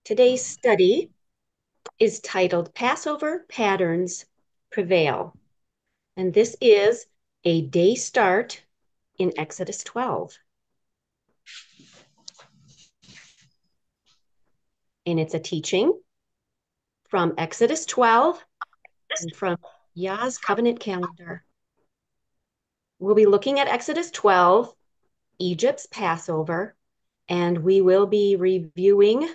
Today's study is titled Passover Patterns Prevail, and this is a day start in Exodus 12. And it's a teaching from Exodus 12 and from Yah's covenant calendar. We'll be looking at Exodus 12, Egypt's Passover, and we will be reviewing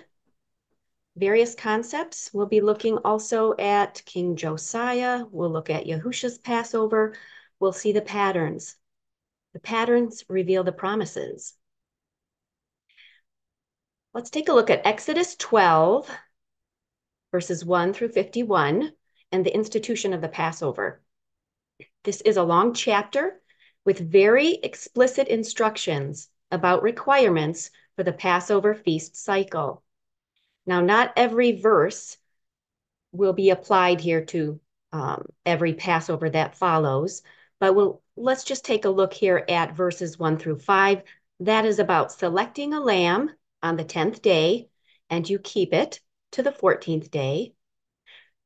various concepts. We'll be looking also at King Josiah. We'll look at Yahushua's Passover. We'll see the patterns. The patterns reveal the promises. Let's take a look at Exodus 12, verses 1 through 51, and the institution of the Passover. This is a long chapter with very explicit instructions about requirements for the Passover feast cycle. Now, not every verse will be applied here to every Passover that follows, but let's just take a look here at verses 1 through 5. That is about selecting a lamb on the 10th day, and you keep it to the 14th day.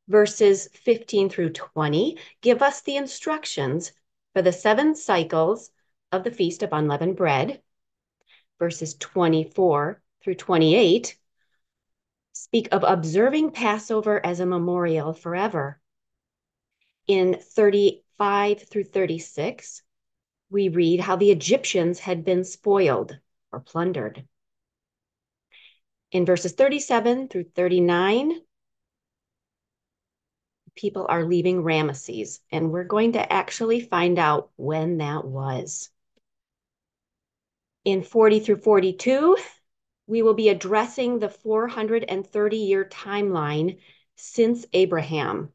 Verses 15 through 20 give us the instructions for the 7 cycles of the Feast of Unleavened Bread. Verses 24 through 28 speak of observing Passover as a memorial forever. In 35 through 36, we read how the Egyptians had been spoiled or plundered. In verses 37 through 39, people are leaving Ramesses, and we're going to actually find out when that was. In 40 through 42, we will be addressing the 430-year timeline since Abraham.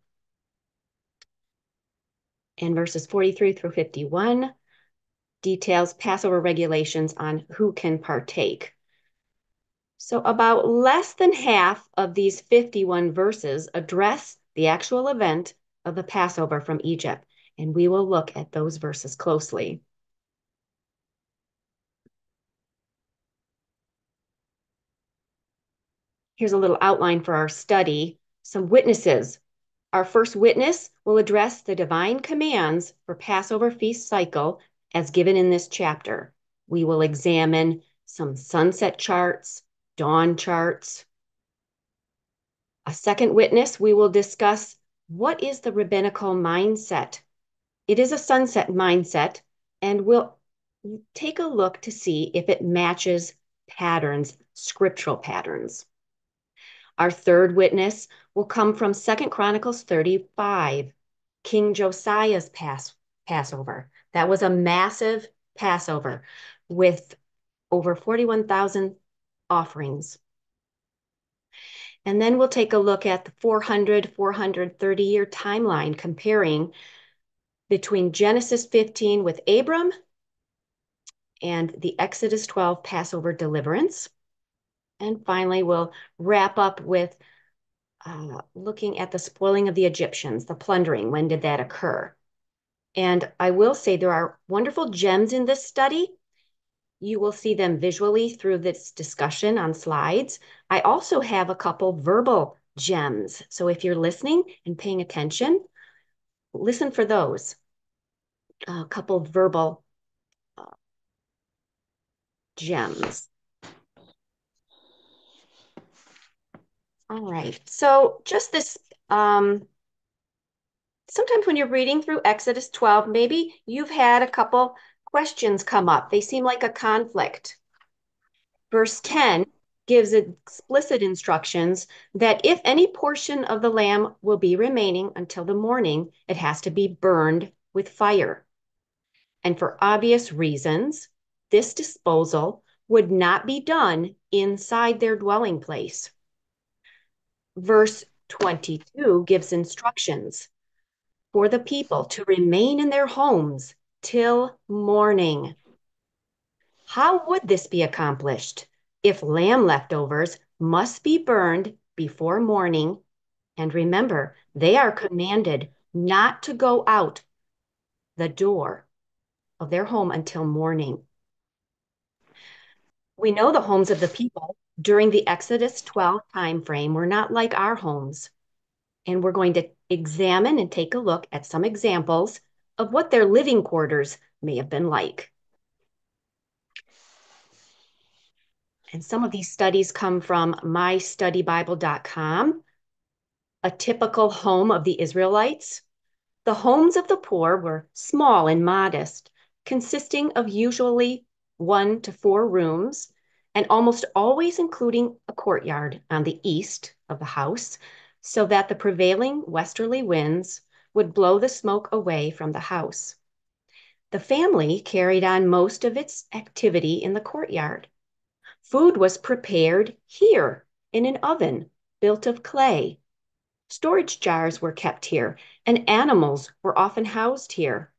And verses 43 through 51 details Passover regulations on who can partake. So about less than half of these 51 verses address the actual event of the Passover from Egypt, and we will look at those verses closely. Here's a little outline for our study. Some witnesses. Our first witness will address the divine commands for Passover feast cycle as given in this chapter. We will examine some sunset charts, dawn charts. A second witness, we will discuss what is the rabbinical mindset. It is a sunset mindset, and we'll take a look to see if it matches patterns, scriptural patterns. Our third witness will come from 2 Chronicles 35, King Josiah's Passover. That was a massive Passover with over 41,000 offerings. And then we'll take a look at the 430-year timeline comparing between Genesis 15 with Abram and the Exodus 12 Passover deliverance. And finally, we'll wrap up with looking at the spoiling of the Egyptians, the plundering. When did that occur? And I will say there are wonderful gems in this study. You will see them visually through this discussion on slides. I also have a couple verbal gems. So if you're listening and paying attention, listen for those. A couple verbal gems. All right, so just this, sometimes when you're reading through Exodus 12, maybe you've had a couple questions come up. They seem like a conflict. Verse 10 gives explicit instructions that if any portion of the lamb will be remaining until the morning, it has to be burned with fire. And for obvious reasons, this disposal would not be done inside their dwelling place. Verse 22 gives instructions for the people to remain in their homes till morning. How would this be accomplished if lamb leftovers must be burned before morning? And remember, they are commanded not to go out the door of their home until morning. We know the homes of the people during the Exodus 12 time frame were not like our homes. And we're going to examine and take a look at some examples of what their living quarters may have been like. And some of these studies come from mystudybible.com. A typical home of the Israelites. The homes of the poor were small and modest, consisting of usually 1 to 4 rooms, and almost always including a courtyard on the east of the house, so that the prevailing westerly winds would blow the smoke away from the house. The family carried on most of its activity in the courtyard. Food was prepared here in an oven built of clay. Storage jars were kept here, and animals were often housed here.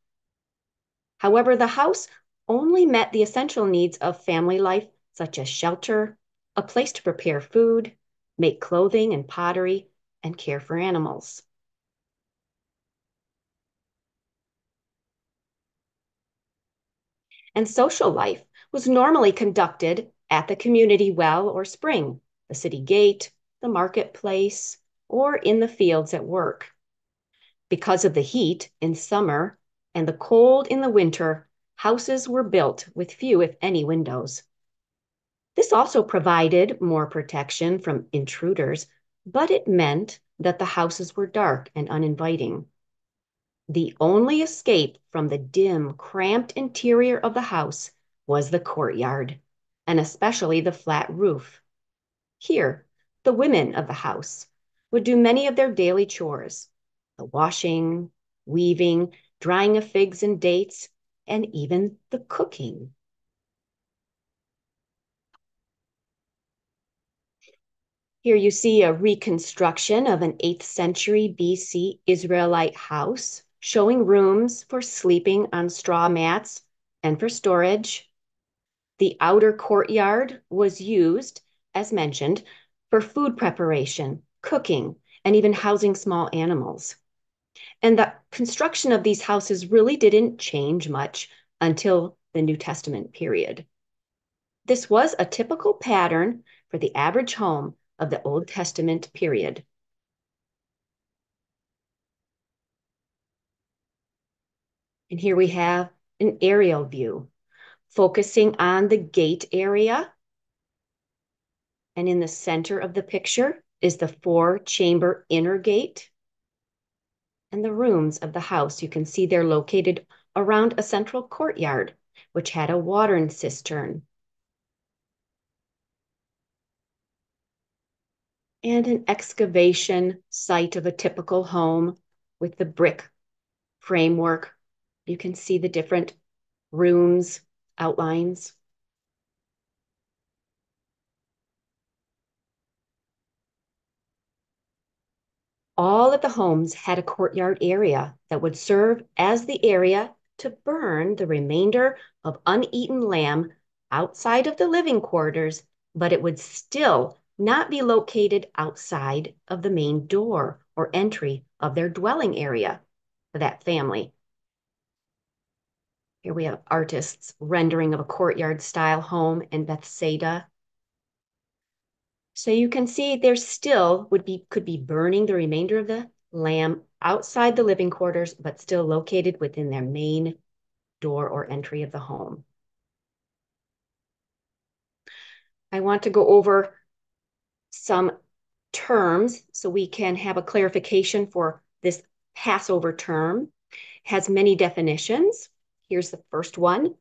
However, the house only met the essential needs of family life, such as shelter, a place to prepare food, make clothing and pottery, and care for animals. And social life was normally conducted at the community well or spring, the city gate, the marketplace, or in the fields at work. Because of the heat in summer and the cold in the winter, houses were built with few, if any, windows. This also provided more protection from intruders, but it meant that the houses were dark and uninviting. The only escape from the dim, cramped interior of the house was the courtyard, and especially the flat roof. Here, the women of the house would do many of their daily chores, the washing, weaving, drying of figs and dates, and even the cooking. Here you see a reconstruction of an 8th century BC Israelite house, showing rooms for sleeping on straw mats and for storage. The outer courtyard was used, as mentioned, for food preparation, cooking, and even housing small animals. And the construction of these houses really didn't change much until the New Testament period. This was a typical pattern for the average home of the Old Testament period. And here we have an aerial view focusing on the gate area. And in the center of the picture is the 4-chamber inner gate. And the rooms of the house, you can see they're located around a central courtyard, which had a water cistern and an excavation site of a typical home with the brick framework. You can see the different rooms, outlines. All of the homes had a courtyard area that would serve as the area to burn the remainder of uneaten lamb outside of the living quarters, but it would still not be located outside of the main door or entry of their dwelling area for that family. Here we have artists' rendering of a courtyard style home in Bethsaida. So you can see there still could be burning the remainder of the lamb outside the living quarters, but still located within their main door or entry of the home. I want to go over some terms so we can have a clarification for this Passover term. It has many definitions. Here's the first one.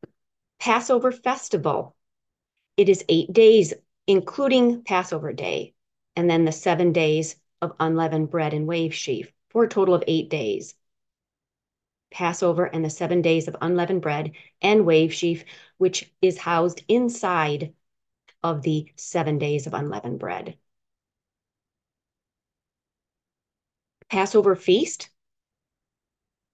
Passover festival. It is 8 days, including Passover day, and then the 7 days of unleavened bread and wave sheaf, for a total of 8 days. Passover and the 7 days of unleavened bread and wave sheaf, which is housed inside of the 7 days of unleavened bread. Passover feast,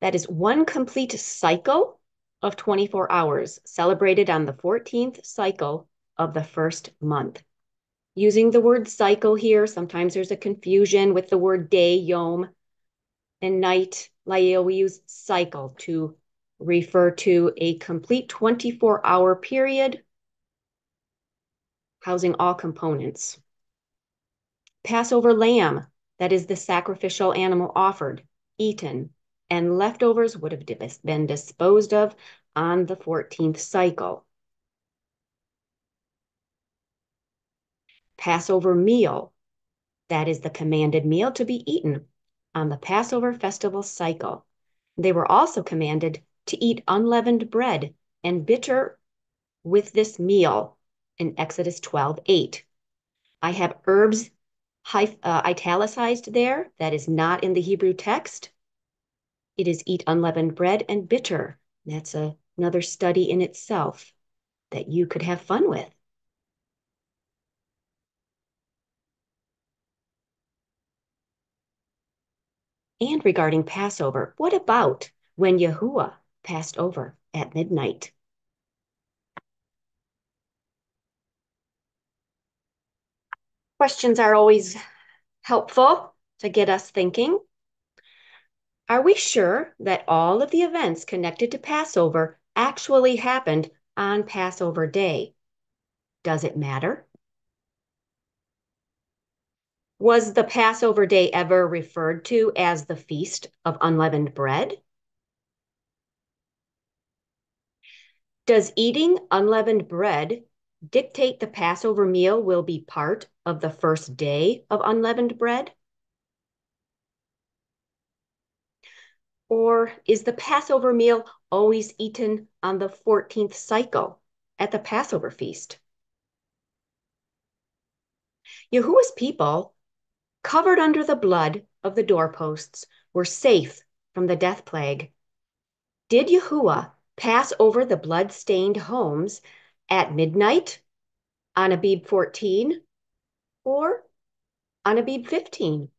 that is one complete cycle of 24 hours, celebrated on the 14th cycle of the first month. Using the word cycle here, sometimes there's a confusion with the word day, yom, and night, lael. We use cycle to refer to a complete 24-hour period. housing all components. Passover lamb, that is the sacrificial animal offered, eaten, and leftovers would have been disposed of on the 14th cycle. Passover meal, that is the commanded meal to be eaten on the Passover festival cycle. They were also commanded to eat unleavened bread and bitter with this meal in Exodus 12:8. I have herbs italicized there. That is not in the Hebrew text. It is eat unleavened bread and bitter. That's another study in itself that you could have fun with. And regarding Passover, what about when Yahuah passed over at midnight? Questions are always helpful to get us thinking. Are we sure that all of the events connected to Passover actually happened on Passover Day? Does it matter? Was the Passover Day ever referred to as the Feast of Unleavened Bread? Does eating unleavened bread dictate the Passover meal will be part of the first day of unleavened bread? Or is the Passover meal always eaten on the 14th cycle at the Passover feast? Yahuwah's people, covered under the blood of the doorposts, were safe from the death plague. Did Yahuwah pass over the blood-stained homes at midnight on Abib 14 or on Abib 15?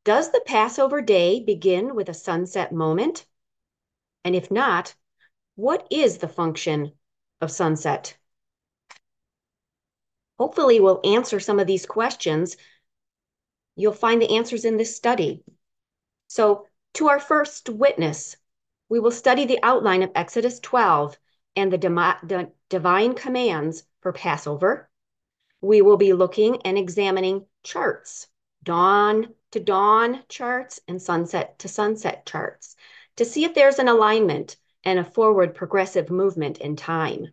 Does the Passover day begin with a sunset moment? And if not, what is the function of sunset? Hopefully, we'll answer some of these questions. You'll find the answers in this study. So, to our first witness, we will study the outline of Exodus 12 and the divine commands for Passover. We will be looking and examining charts, dawn to dawn charts and sunset to sunset charts, to see if there's an alignment and a forward progressive movement in time.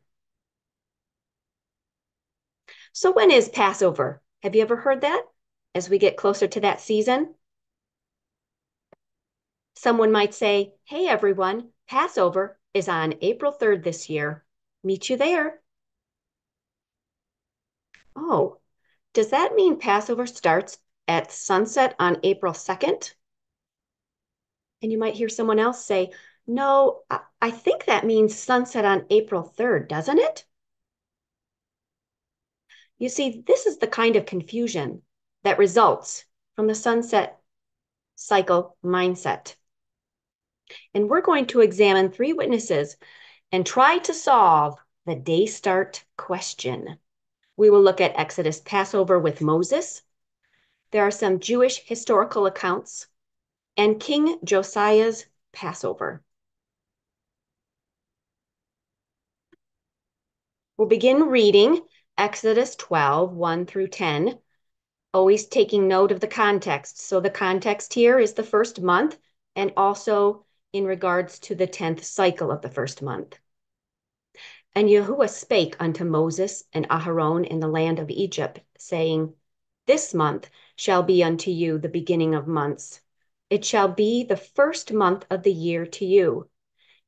So when is Passover? Have you ever heard that as we get closer to that season? Someone might say, hey, everyone, Passover is on April 3rd this year. Meet you there. Oh, does that mean Passover starts at sunset on April 2nd? And you might hear someone else say, no, I think that means sunset on April 3rd, doesn't it? You see, this is the kind of confusion that results from the sunset cycle mindset. And we're going to examine 3 witnesses and try to solve the day start question. We will look at Exodus Passover with Moses. There are some Jewish historical accounts and King Josiah's Passover. We'll begin reading Exodus 12, 1 through 10, always taking note of the context. So the context here is the first month and also in regards to the 10th cycle of the first month. And Yahuwah spake unto Moses and Aharon in the land of Egypt, saying, this month shall be unto you the beginning of months. It shall be the first month of the year to you.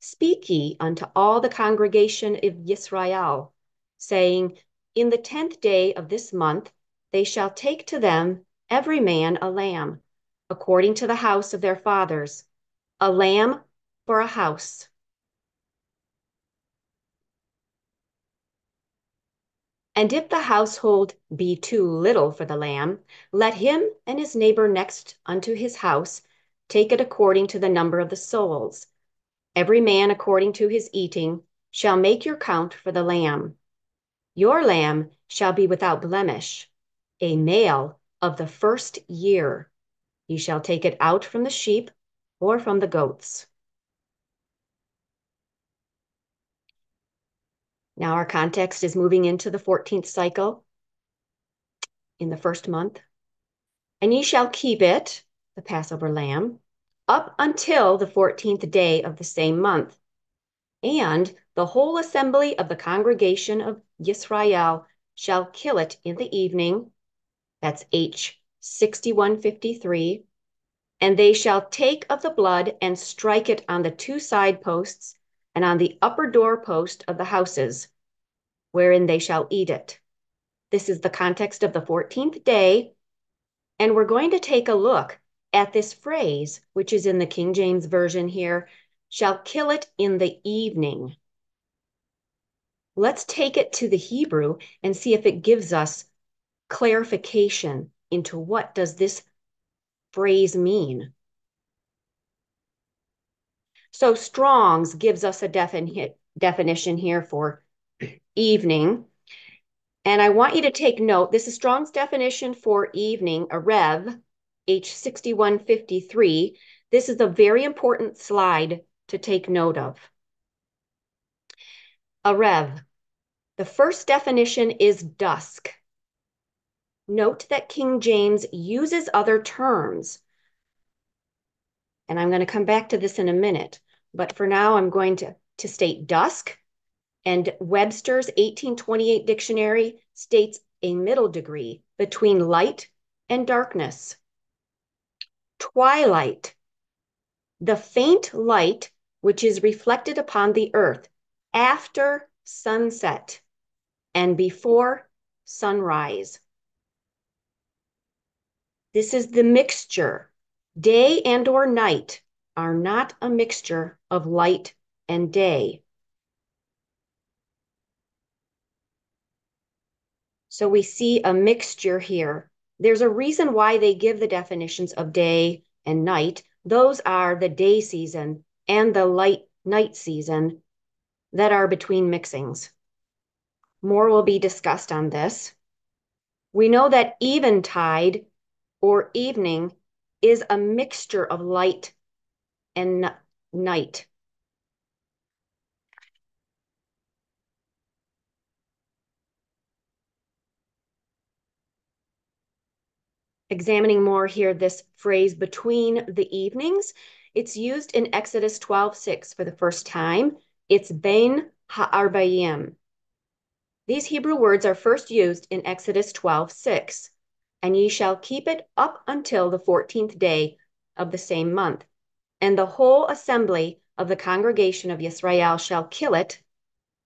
Speak ye unto all the congregation of Yisrael, saying, in the 10th day of this month they shall take to them every man a lamb, according to the house of their fathers, a lamb for a house. And if the household be too little for the lamb, let him and his neighbor next unto his house take it according to the number of the souls. Every man according to his eating shall make your count for the lamb. Your lamb shall be without blemish, a male of the first year. You shall take it out from the sheep or from the goats. Now our context is moving into the 14th cycle in the first month. And ye shall keep it, the Passover lamb, up until the 14th day of the same month. And the whole assembly of the congregation of Yisrael shall kill it in the evening. That's H 6153. And they shall take of the blood and strike it on the two side posts and on the upper door post of the houses, wherein they shall eat it. This is the context of the 14th day. And we're going to take a look at this phrase, which is in the King James Version here, shall kill it in the evening. Let's take it to the Hebrew and see if it gives us clarification into what does this phrase mean. So Strong's gives us a definition here for evening. And I want you to take note, this is Strong's definition for evening, a rev, H6153. This is a very important slide to take note of. A rev. The first definition is dusk. Note that King James uses other terms. And I'm going to come back to this in a minute. But for now, I'm going to state dusk. And Webster's 1828 dictionary states a middle degree between light and darkness. Twilight, the faint light which is reflected upon the earth after sunset and before sunrise. This is the mixture. Day and or night are not a mixture of light and day. So we see a mixture here. There's a reason why they give the definitions of day and night. Those are the day season and the light night season that are between mixings. More will be discussed on this. We know that eventide or evening is a mixture of light and night. Examining more here, this phrase between the evenings, it's used in Exodus 12:6 for the first time. It's ben ha'arbayim. These Hebrew words are first used in Exodus 12:6. And ye shall keep it up until the 14th day of the same month. And the whole assembly of the congregation of Yisrael shall kill it,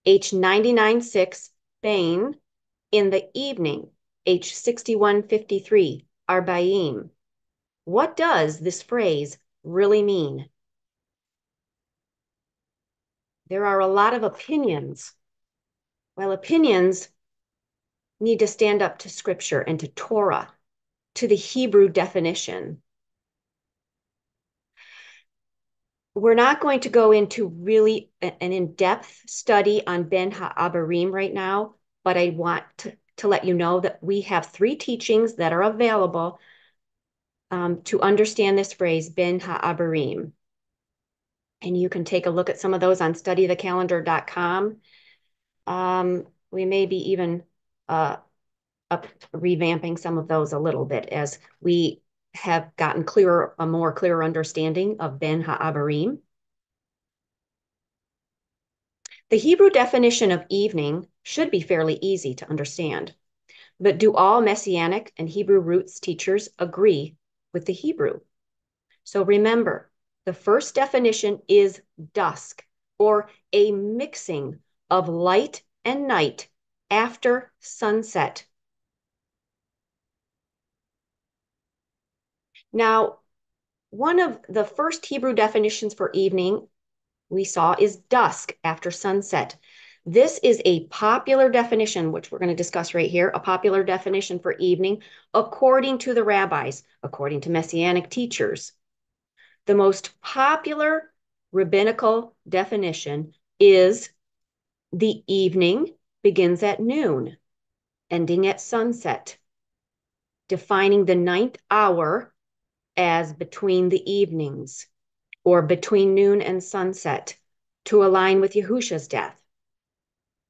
H99:6, ben, in the evening, H61:53, Arbaim. What does this phrase really mean? There are a lot of opinions. Well, opinions need to stand up to Scripture and to Torah, to the Hebrew definition. We're not going to go into really an in-depth study on Ben Ha'abarim right now, but I want to let you know that we have 3 teachings that are available to understand this phrase, Ben Ha'abarim. And you can take a look at some of those on studythecalendar.com. We may be even revamping some of those a little bit as we have gotten a more clear understanding of Ben Ha'abarim. The Hebrew definition of evening should be fairly easy to understand, but do all Messianic and Hebrew roots teachers agree with the Hebrew? So remember, the first definition is dusk, or a mixing of light and night after sunset. Now, one of the first Hebrew definitions for evening we saw is dusk after sunset. This is a popular definition, which we're going to discuss right here, a popular definition for evening, according to the rabbis, according to Messianic teachers. The most popular rabbinical definition is the evening begins at noon, ending at sunset, defining the 9th hour as between the evenings, or between noon and sunset, to align with Yahusha's death.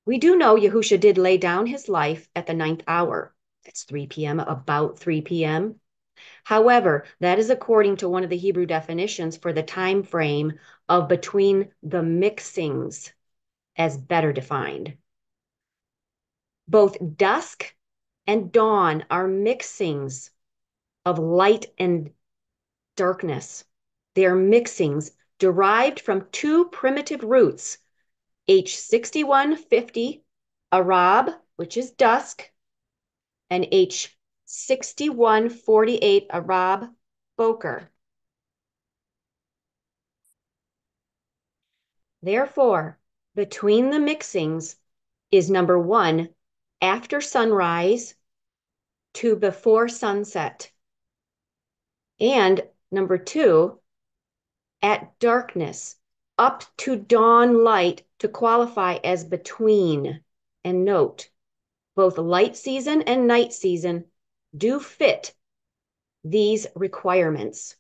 We do know Yahusha did lay down his life at the ninth hour. That's 3 p.m., about 3 p.m. However, that is according to one of the Hebrew definitions for the time frame of between the mixings as better defined. Both dusk and dawn are mixings of light and darkness. They are mixings derived from two primitive roots, H6150 Arab, which is dusk, and H6148 Arab Boker. Therefore, between the mixings is number one, after sunrise to before sunset. And number two, at darkness, up to dawn light to qualify as between. And note, both light season and night season do fit these requirements.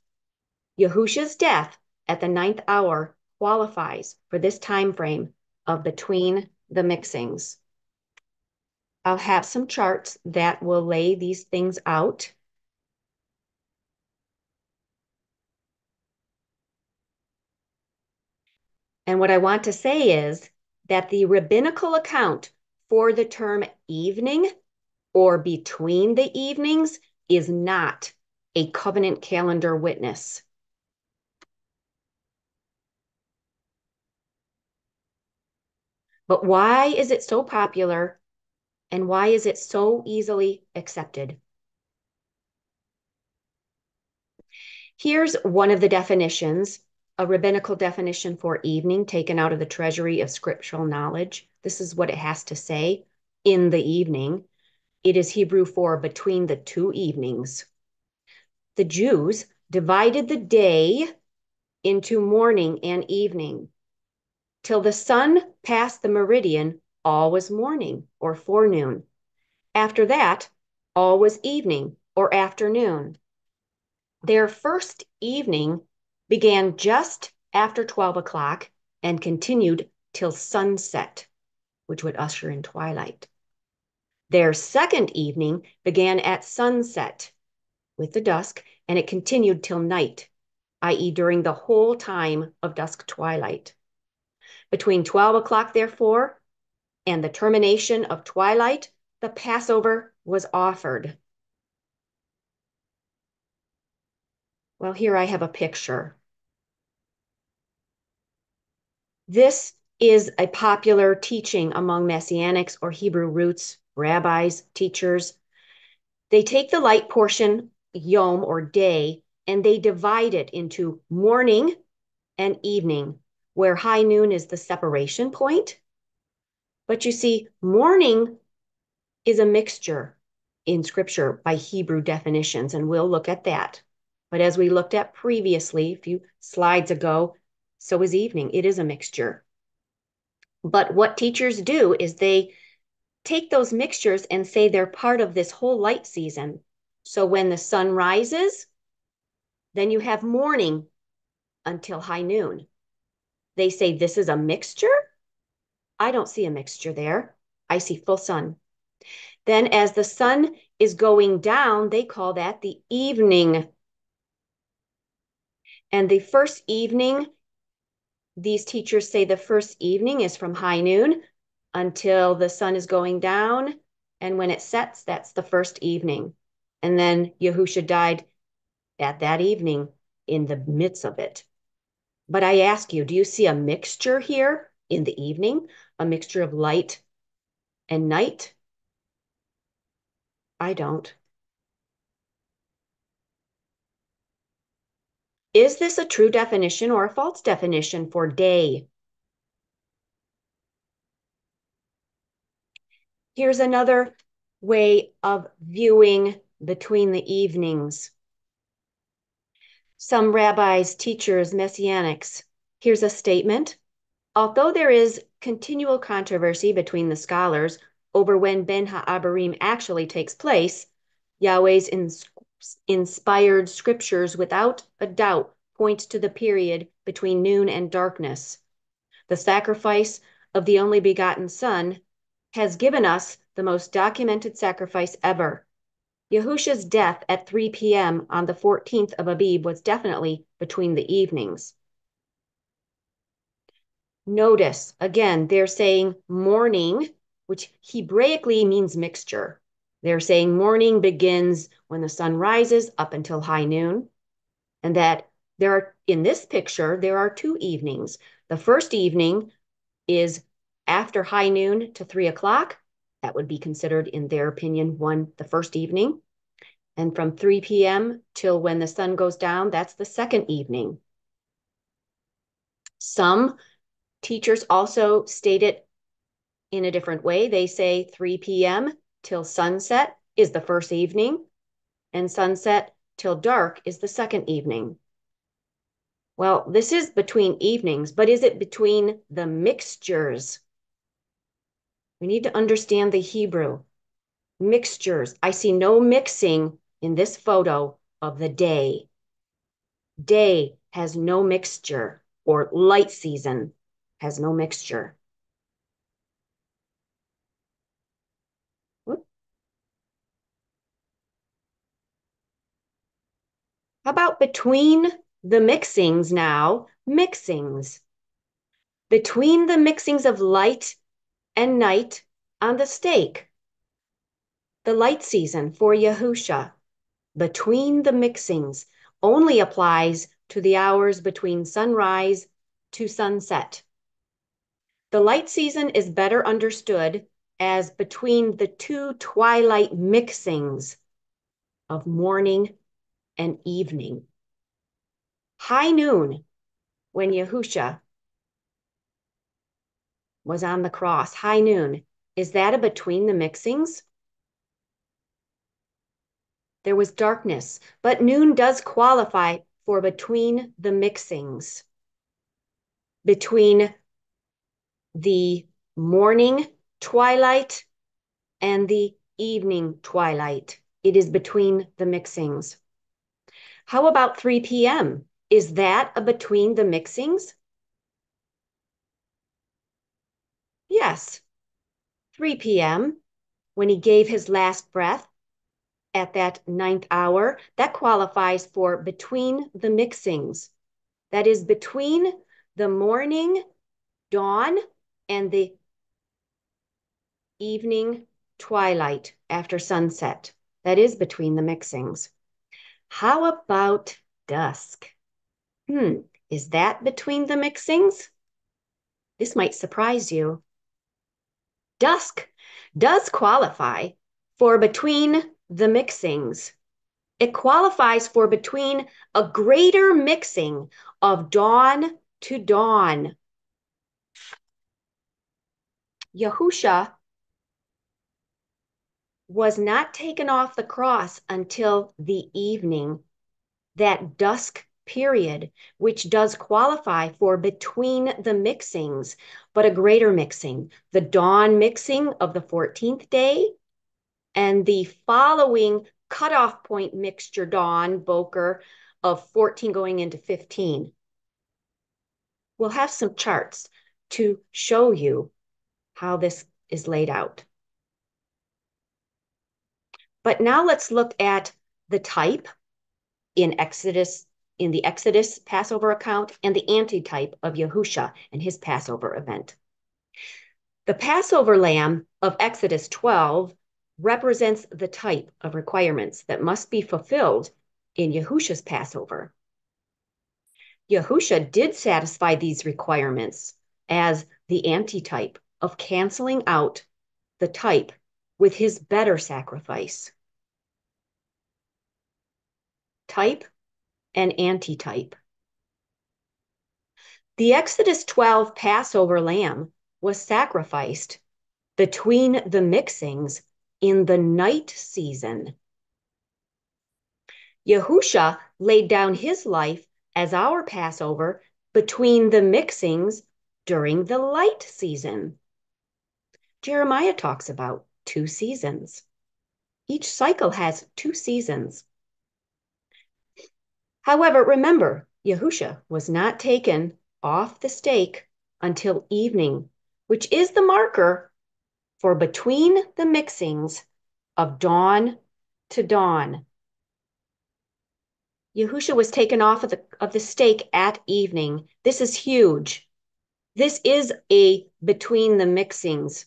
Yahusha's death at the ninth hour qualifies for this time frame of between the mixings. I'll have some charts that will lay these things out. And what I want to say is that the rabbinical account for the term evening or between the evenings is not a covenant calendar witness. But why is it so popular and why is it so easily accepted? Here's one of the definitions, a rabbinical definition for evening taken out of the treasury of scriptural knowledge. This is what it has to say in the evening. It is Hebrew for between the two evenings. The Jews divided the day into morning and evening. Till the sun passed the meridian, all was morning or forenoon. After that, all was evening or afternoon. Their first evening began just after 12 o'clock and continued till sunset, which would usher in twilight. Their second evening began at sunset with the dusk, and it continued till night, i.e., during the whole time of dusk twilight. Between 12 o'clock, therefore, and the termination of twilight, the Passover was offered. Well, here I have a picture. This is a popular teaching among Messianics or Hebrew roots, rabbis, teachers. They take the light portion, yom or day, and they divide it into morning and evening, where high noon is the separation point. But you see, morning is a mixture in scripture by Hebrew definitions, and we'll look at that. But as we looked at previously, a few slides ago, so is evening. It is a mixture. But what teachers do is they take those mixtures and say they're part of this whole light season. So when the sun rises, then you have morning until high noon. They say this is a mixture. I don't see a mixture there. I see full sun. Then as the sun is going down, they call that the evening. And the first evening, these teachers say the first evening is from high noon until the sun is going down. And when it sets, that's the first evening. And then Yahusha died at that evening in the midst of it. But I ask you, do you see a mixture here in the evening? A mixture of light and night? I don't. Is this a true definition or a false definition for day? Here's another way of viewing between the evenings. Some rabbis, teachers, messianics. Here's a statement. Although there is continual controversy between the scholars over when Ben Ha'abarim actually takes place, Yahweh's inspired scriptures without a doubt point to the period between noon and darkness. The sacrifice of the only begotten Son has given us the most documented sacrifice ever. Yahusha's death at 3 p.m. on the 14th of Abib was definitely between the evenings. Notice, again, they're saying morning, which Hebraically means mixture. They're saying morning begins when the sun rises up until high noon, and that in this picture, there are two evenings. The first evening is after high noon to 3 o'clock. That would be considered, in their opinion, the first evening. And from 3 p.m. till when the sun goes down, that's the second evening. Some teachers also state it in a different way. They say 3 p.m. till sunset is the first evening, and sunset till dark is the second evening. Well, this is between evenings, but is it between the mixtures? We need to understand the Hebrew. Mixtures. I see no mixing in this photo of the day. Day has no mixture, or light season has no mixture. Whoop. How about between the mixings now? Mixings. Between the mixings of light and night on the stake. The light season for Yahusha, between the mixings, only applies to the hours between sunrise to sunset. The light season is better understood as between the two twilight mixings of morning and evening. High noon, when Yahusha was on the cross, high noon, is that a between the mixings? There was darkness, but noon does qualify for between the mixings. Between the morning twilight and the evening twilight. It is between the mixings. How about 3 p.m.? Is that a between the mixings? Yes. 3 p.m., when he gave his last breath at that 9th hour, that qualifies for between the mixings. That is between the morning dawn and the evening twilight after sunset. That is between the mixings. How about dusk? Is that between the mixings? This might surprise you. Dusk does qualify for between the mixings. It qualifies for between a greater mixing of dawn to dawn. Yahusha was not taken off the cross until the evening, that dusk period, which does qualify for between the mixings, but a greater mixing, the dawn mixing of the 14th day and the following cutoff point mixture dawn, Boker, of 14 going into 15. We'll have some charts to show you how this is laid out. But now let's look at the type in the Exodus Passover account and the antitype of Yahusha and his Passover event. The Passover lamb of Exodus 12 represents the type of requirements that must be fulfilled in Yahusha's Passover. Yahusha did satisfy these requirements as the antitype of canceling out the type with his better sacrifice. Type and antitype. The Exodus 12 Passover lamb was sacrificed between the mixings in the night season. Yahusha laid down his life as our Passover between the mixings during the light season. Jeremiah talks about 2 seasons. Each cycle has 2 seasons. However, remember, Yahusha was not taken off the stake until evening, which is the marker for between the mixings of dawn to dawn. Yahushua was taken off of the stake at evening. This is huge. This is a between the mixings.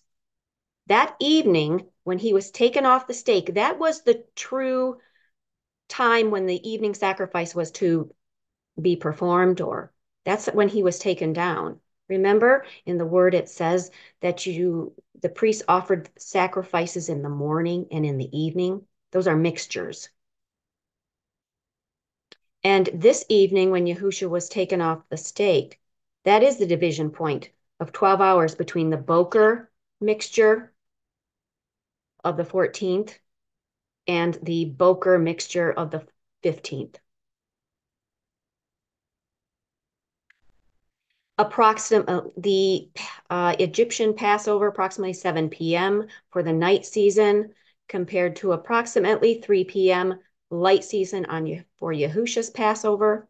That evening, when he was taken off the stake, that was the true time when the evening sacrifice was to be performed, or that's when he was taken down. Remember, in the word it says that the priests offered sacrifices in the morning and in the evening. Those are mixtures. And this evening, when Yahushua was taken off the stake, that is the division point of 12 hours between the Boker mixture of the 14th and the Boker mixture of the 15th. The Egyptian Passover, approximately 7 p.m. for the night season, compared to approximately 3 p.m. light season for Yahushua's Passover.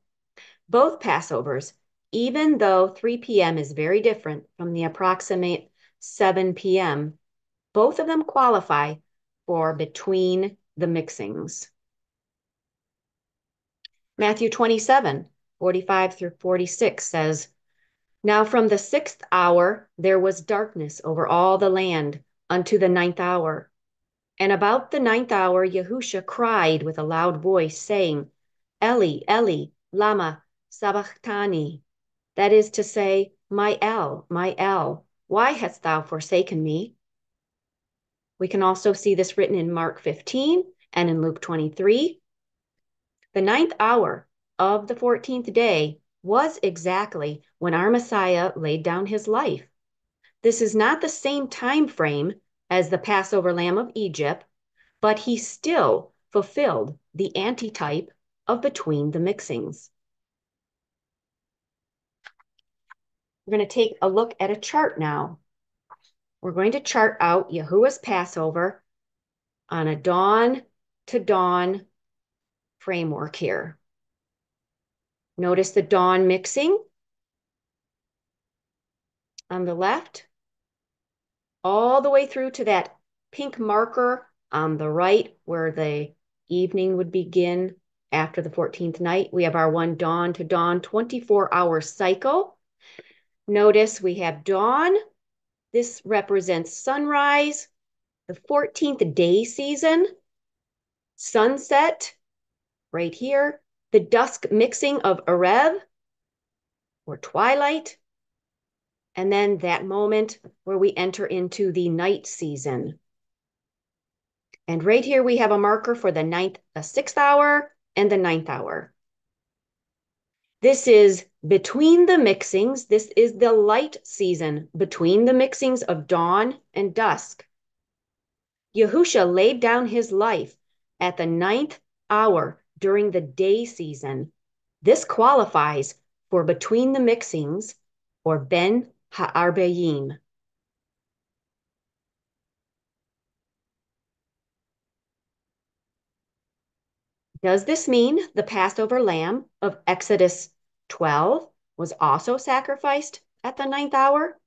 Both Passovers, even though 3 p.m. is very different from the approximate 7 p.m., both of them qualify for between the mixings. Matthew 27:45 through 46 says, "Now from the 6th hour there was darkness over all the land unto the 9th hour. And about the 9th hour Yahushua cried with a loud voice, saying, Eli, Eli, lama sabachthani. That is to say, my El, why hast thou forsaken me?" We can also see this written in Mark 15 and in Luke 23. The 9th hour of the 14th day was exactly when our Messiah laid down his life. This is not the same time frame as the Passover lamb of Egypt, but he still fulfilled the antitype of between the mixings. We're going to take a look at a chart now. We're going to chart out Yahuwah's Passover on a dawn to dawn framework here. Notice the dawn mixing on the left, all the way through to that pink marker on the right where the evening would begin after the 14th night. We have our one dawn to dawn 24-hour cycle. Notice we have dawn. This represents sunrise, the 14th day season, sunset right here, the dusk mixing of Erev or twilight, and then that moment where we enter into the night season. And right here we have a marker for the 6th hour and the 9th hour. This is between the mixings. This is the light season between the mixings of dawn and dusk. Yahushua laid down his life at the 9th hour during the day season. This qualifies for between the mixings or Ben Ha'arbeim. Does this mean the Passover lamb of Exodus 12 was also sacrificed at the 9th hour?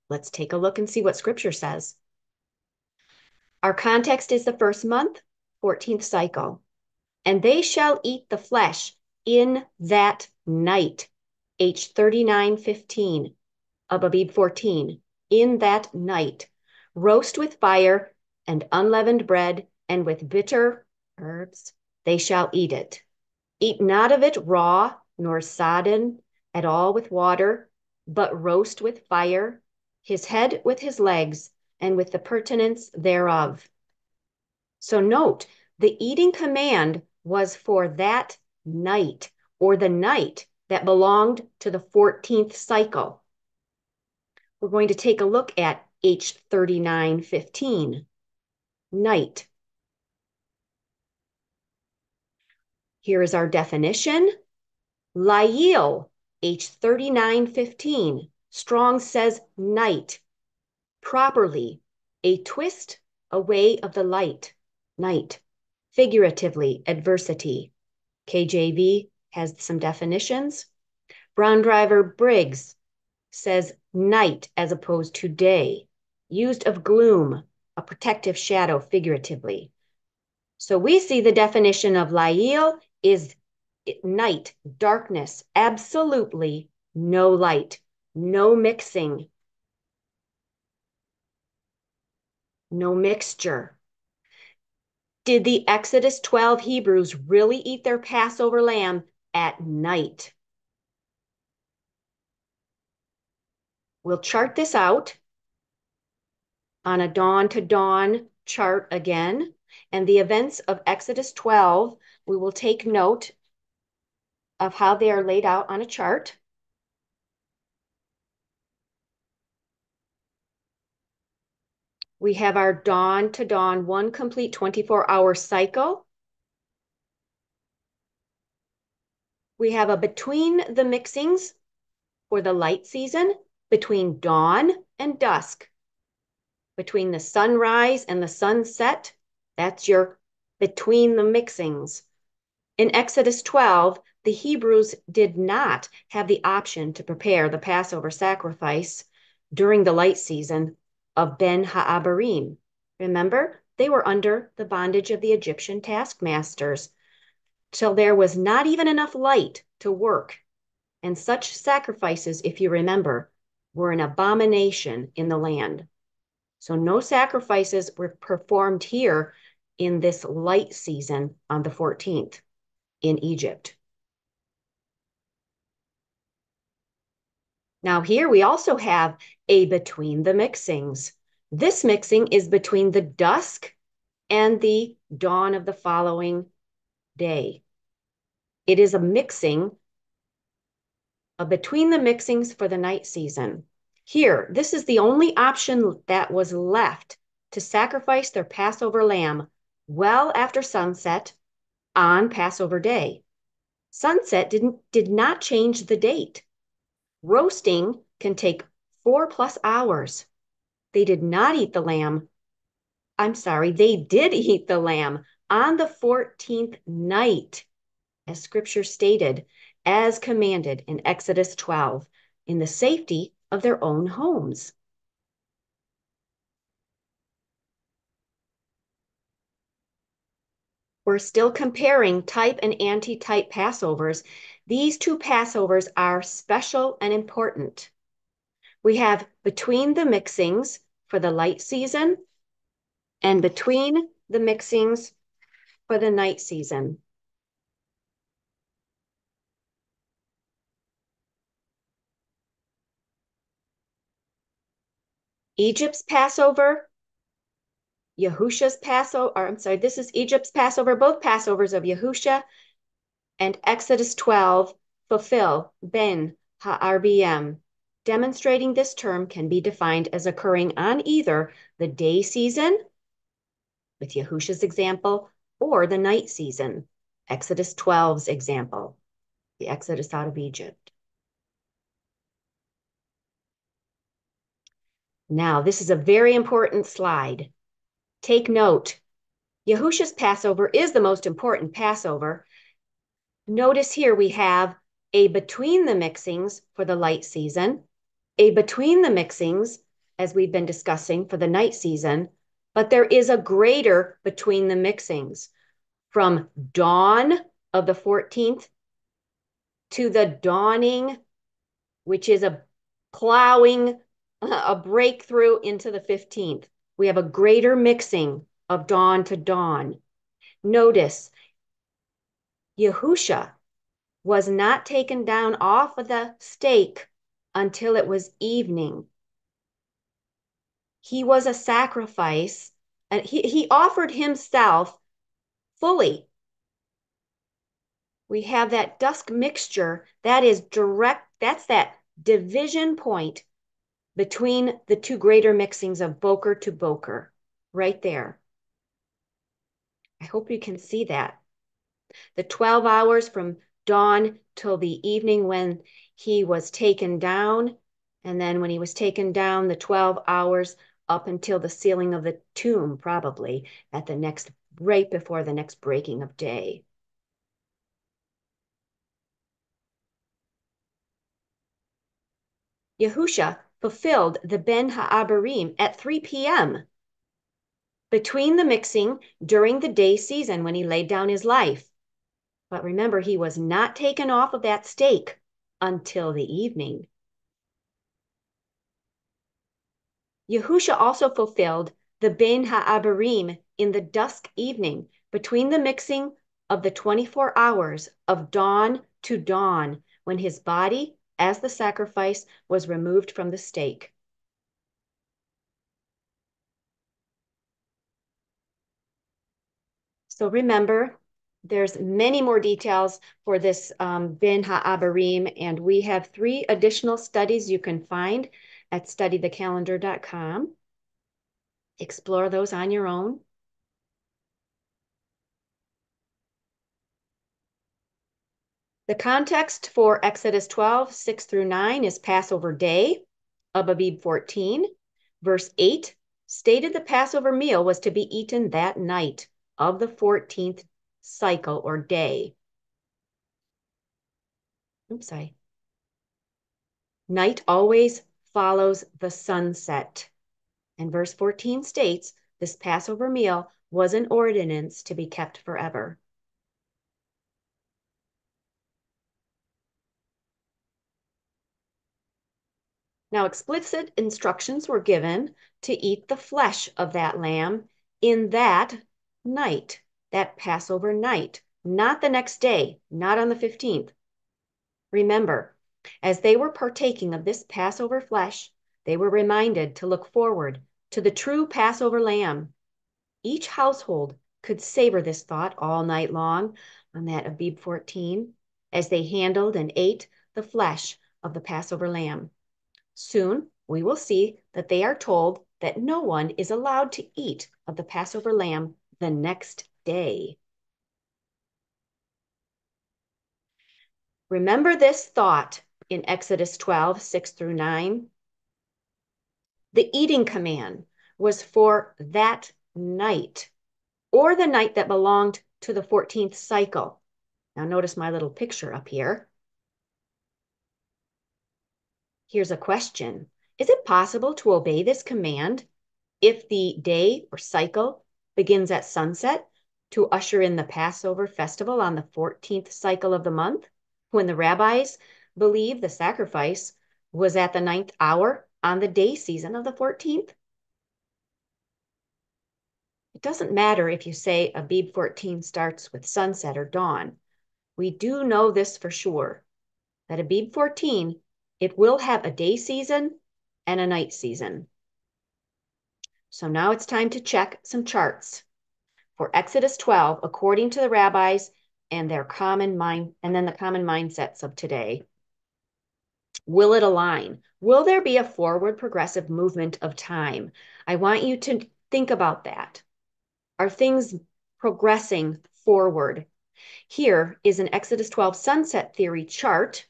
Let's take a look and see what scripture says. Our context is the first month, 14th cycle. And they shall eat the flesh in that night, H39:15, Abib 14, in that night, roast with fire and unleavened bread and with bitter herbs, they shall eat it. Eat not of it raw, nor sodden at all with water, but roast with fire, his head with his legs, and with the purtenance thereof. So note, the eating command was for that night, or the night that belonged to the 14th cycle. We're going to take a look at H39:15, night. Here is our definition. Layil, H39:15. Strong says night. Properly, a twist away of the light, night. Figuratively, adversity. KJV has some definitions. Brown Driver Briggs says night as opposed to day, used of gloom, a protective shadow figuratively. So we see the definition of Lail is night, darkness, absolutely no light, no mixing, no mixture. Did the Exodus 12 Hebrews really eat their Passover lamb at night? We'll chart this out on a dawn to dawn chart again. And the events of Exodus 12, we will take note of how they are laid out on a chart. We have our dawn to dawn, one complete 24-hour cycle. We have a between the mixings for the light season, between dawn and dusk, between the sunrise and the sunset. That's your between the mixings. In Exodus 12, the Hebrews did not have the option to prepare the Passover sacrifice during the light season of Ben Ha'abarim. Remember, they were under the bondage of the Egyptian taskmasters till there was not even enough light to work. And such sacrifices, if you remember, were an abomination in the land. So no sacrifices were performed here in this light season on the 14th in Egypt. Now here we also have a between the mixings. This mixing is between the dusk and the dawn of the following day. It is a mixing between the mixings for the night season. Here, this is the only option that was left to sacrifice their Passover lamb well after sunset on Passover day. Sunset did not change the date. Roasting can take 4+ hours. They did not eat the lamb. I'm sorry, they did eat the lamb on the 14th night, as scripture stated, as commanded in Exodus 12, in the safety of their own homes. We're still comparing type and anti-type Passovers. These two Passovers are special and important. We have between the mixings for the light season and between the mixings for the night season. Egypt's Passover, Yahusha's Passover, or I'm sorry, this is Egypt's Passover, both Passovers of Yahusha, and Exodus 12 fulfill Ben Ha'arbim. Demonstrating this term can be defined as occurring on either the day season, with Yahusha's example, or the night season, Exodus 12's example, the Exodus out of Egypt. Now, this is a very important slide. Take note. Yahusha's Passover is the most important Passover. Notice here we have a between the mixings for the light season, a between the mixings, as we've been discussing, for the night season, but there is a greater between the mixings from dawn of the 14th to the dawning, which is a plowing, a breakthrough into the 15th. We have a greater mixing of dawn to dawn. Notice, Yahusha was not taken down off of the stake until it was evening. He was a sacrifice, and he offered himself fully. We have that dusk mixture that is direct, that's that division point between the two greater mixings of Boker to Boker, right there. I hope you can see that. The 12 hours from dawn till the evening when he was taken down, and then when he was taken down, the 12 hours up until the sealing of the tomb, probably at the next, right before the next breaking of day. Yahushua fulfilled the Ben Ha'abarim at 3 p.m. between the mixing during the day season when he laid down his life. But remember, he was not taken off of that stake until the evening. Yahushua also fulfilled the Ben Ha'abarim in the dusk evening between the mixing of the 24 hours of dawn to dawn when his body, as the sacrifice, was removed from the stake. So remember, there's many more details for this Ben Ha'abarim, and we have 3 additional studies you can find at studythecalendar.com. Explore those on your own. The context for Exodus 12, 6 through 9 is Passover Day of Abib 14. Verse 8 stated the Passover meal was to be eaten that night of the 14th cycle or day. Night always follows the sunset. And verse 14 states this Passover meal was an ordinance to be kept forever. Now, explicit instructions were given to eat the flesh of that lamb in that night, that Passover night, not the next day, not on the 15th. Remember, as they were partaking of this Passover flesh, they were reminded to look forward to the true Passover lamb. Each household could savor this thought all night long on that Abib 14 as they handled and ate the flesh of the Passover lamb. Soon, we will see that they are told that no one is allowed to eat of the Passover lamb the next day. Remember this thought in Exodus 12, 6 through 9. The eating command was for that night, or the night that belonged to the 14th cycle. Now notice my little picture up here. Here's a question. Is it possible to obey this command if the day or cycle begins at sunset to usher in the Passover festival on the 14th cycle of the month, when the rabbis believe the sacrifice was at the 9th hour on the day season of the 14th? It doesn't matter if you say Abib 14 starts with sunset or dawn. We do know this for sure, that Abib 14, it will have a day season and a night season. So now it's time to check some charts for Exodus 12, according to the rabbis and their common mind, and then the common mindsets of today. Will it align? Will there be a forward progressive movement of time? I want you to think about that. Are things progressing forward? Here is an Exodus 12 sunset theory chart.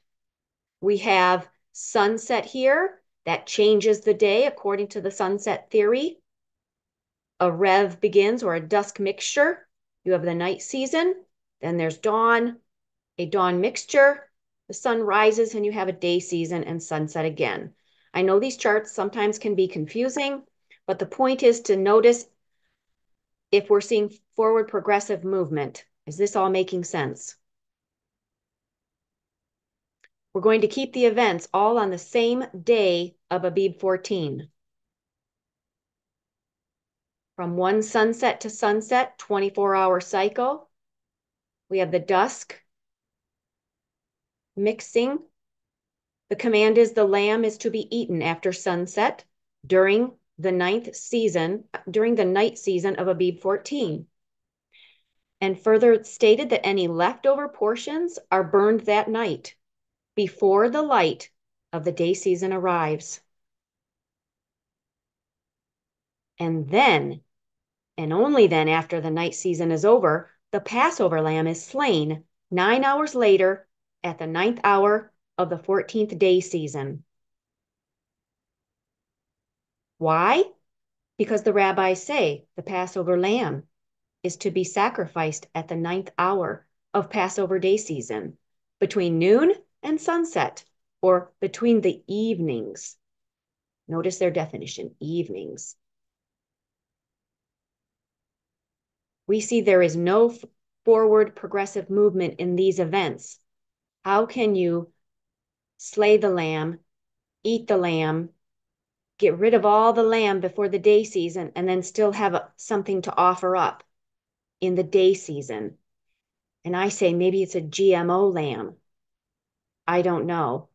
We have sunset here. That changes the day according to the sunset theory. A rev begins, or a dusk mixture. You have the night season. Then there's dawn, a dawn mixture. The sun rises and you have a day season and sunset again. I know these charts sometimes can be confusing, but the point is to notice if we're seeing forward progressive movement. Is this all making sense? We're going to keep the events all on the same day of Abib 14. From one sunset to sunset, 24-hour cycle. We have the dusk mixing. The command is the lamb is to be eaten after sunset during the night season of Abib 14. And further stated that any leftover portions are burned that night before the light of the day season arrives. And then, and only then after the night season is over, the Passover lamb is slain 9 hours later at the 9th hour of the 14th day season. Why? Because the rabbis say the Passover lamb is to be sacrificed at the 9th hour of Passover day season, between noon and sunset or between the evenings. Notice their definition, evenings. We see there is no forward progressive movement in these events. How can you slay the lamb, eat the lamb, get rid of all the lamb before the day season, and then still have something to offer up in the day season? And I say maybe it's a GMO lamb. I don't know.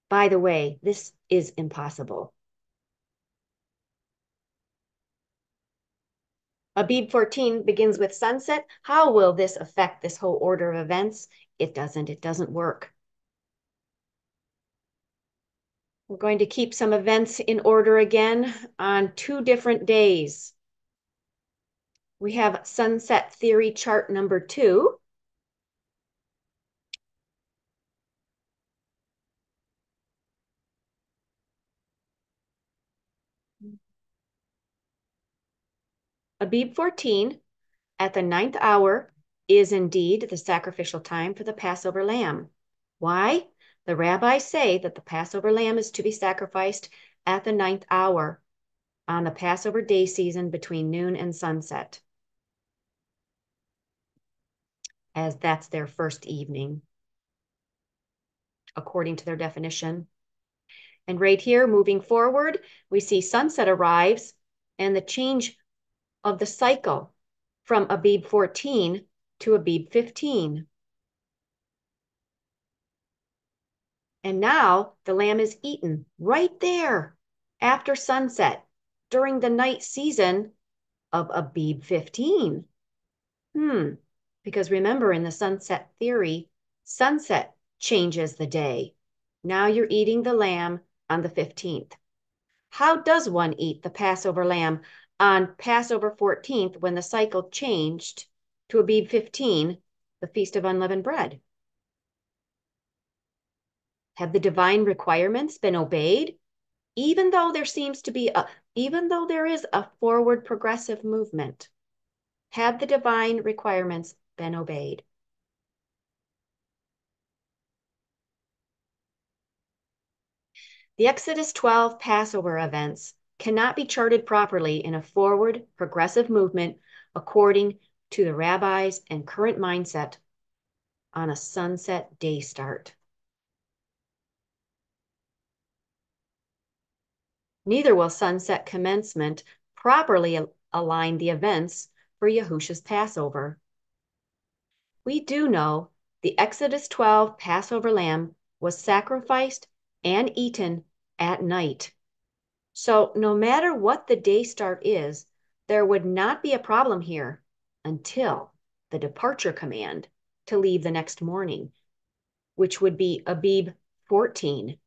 By the way, this is impossible. Abib 14 begins with sunset. How will this affect this whole order of events? It doesn't work. We're going to keep some events in order again on 2 different days. We have sunset theory chart number 2. Abib 14 at the 9th hour is indeed the sacrificial time for the Passover lamb. Why? The rabbis say that the Passover lamb is to be sacrificed at the 9th hour on the Passover day season between noon and sunset, as that's their first evening, according to their definition. And right here, moving forward, we see sunset arrives and the change of the cycle from Abib 14 to Abib 15. And now the lamb is eaten right there after sunset during the night season of Abib 15. Because remember, in the sunset theory, sunset changes the day. Now you're eating the lamb on the 15th. How does one eat the Passover lamb on Passover 14th when the cycle changed to Abib 15, the Feast of Unleavened Bread? Have the divine requirements been obeyed? Even though there is a forward progressive movement, have the divine requirements been obeyed? The Exodus 12 Passover events cannot be charted properly in a forward progressive movement according to the rabbis and current mindset on a sunset day start. Neither will sunset commencement properly align the events for Yahushua's Passover. We do know the Exodus 12 Passover lamb was sacrificed and eaten at night. So no matter what the day start is, there would not be a problem here until the departure command to leave the next morning, which would be Abib 14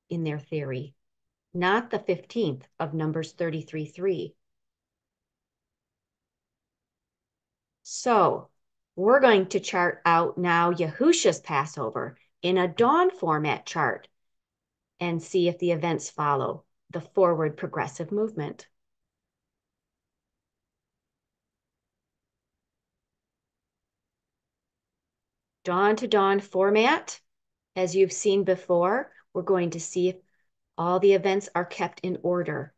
in their theory, not the 15th of Numbers 33:3. So we're going to chart out now Yahushua's Passover in a dawn format chart and see if the events follow the forward progressive movement. Dawn to dawn format, as you've seen before, we're going to see if all the events are kept in order.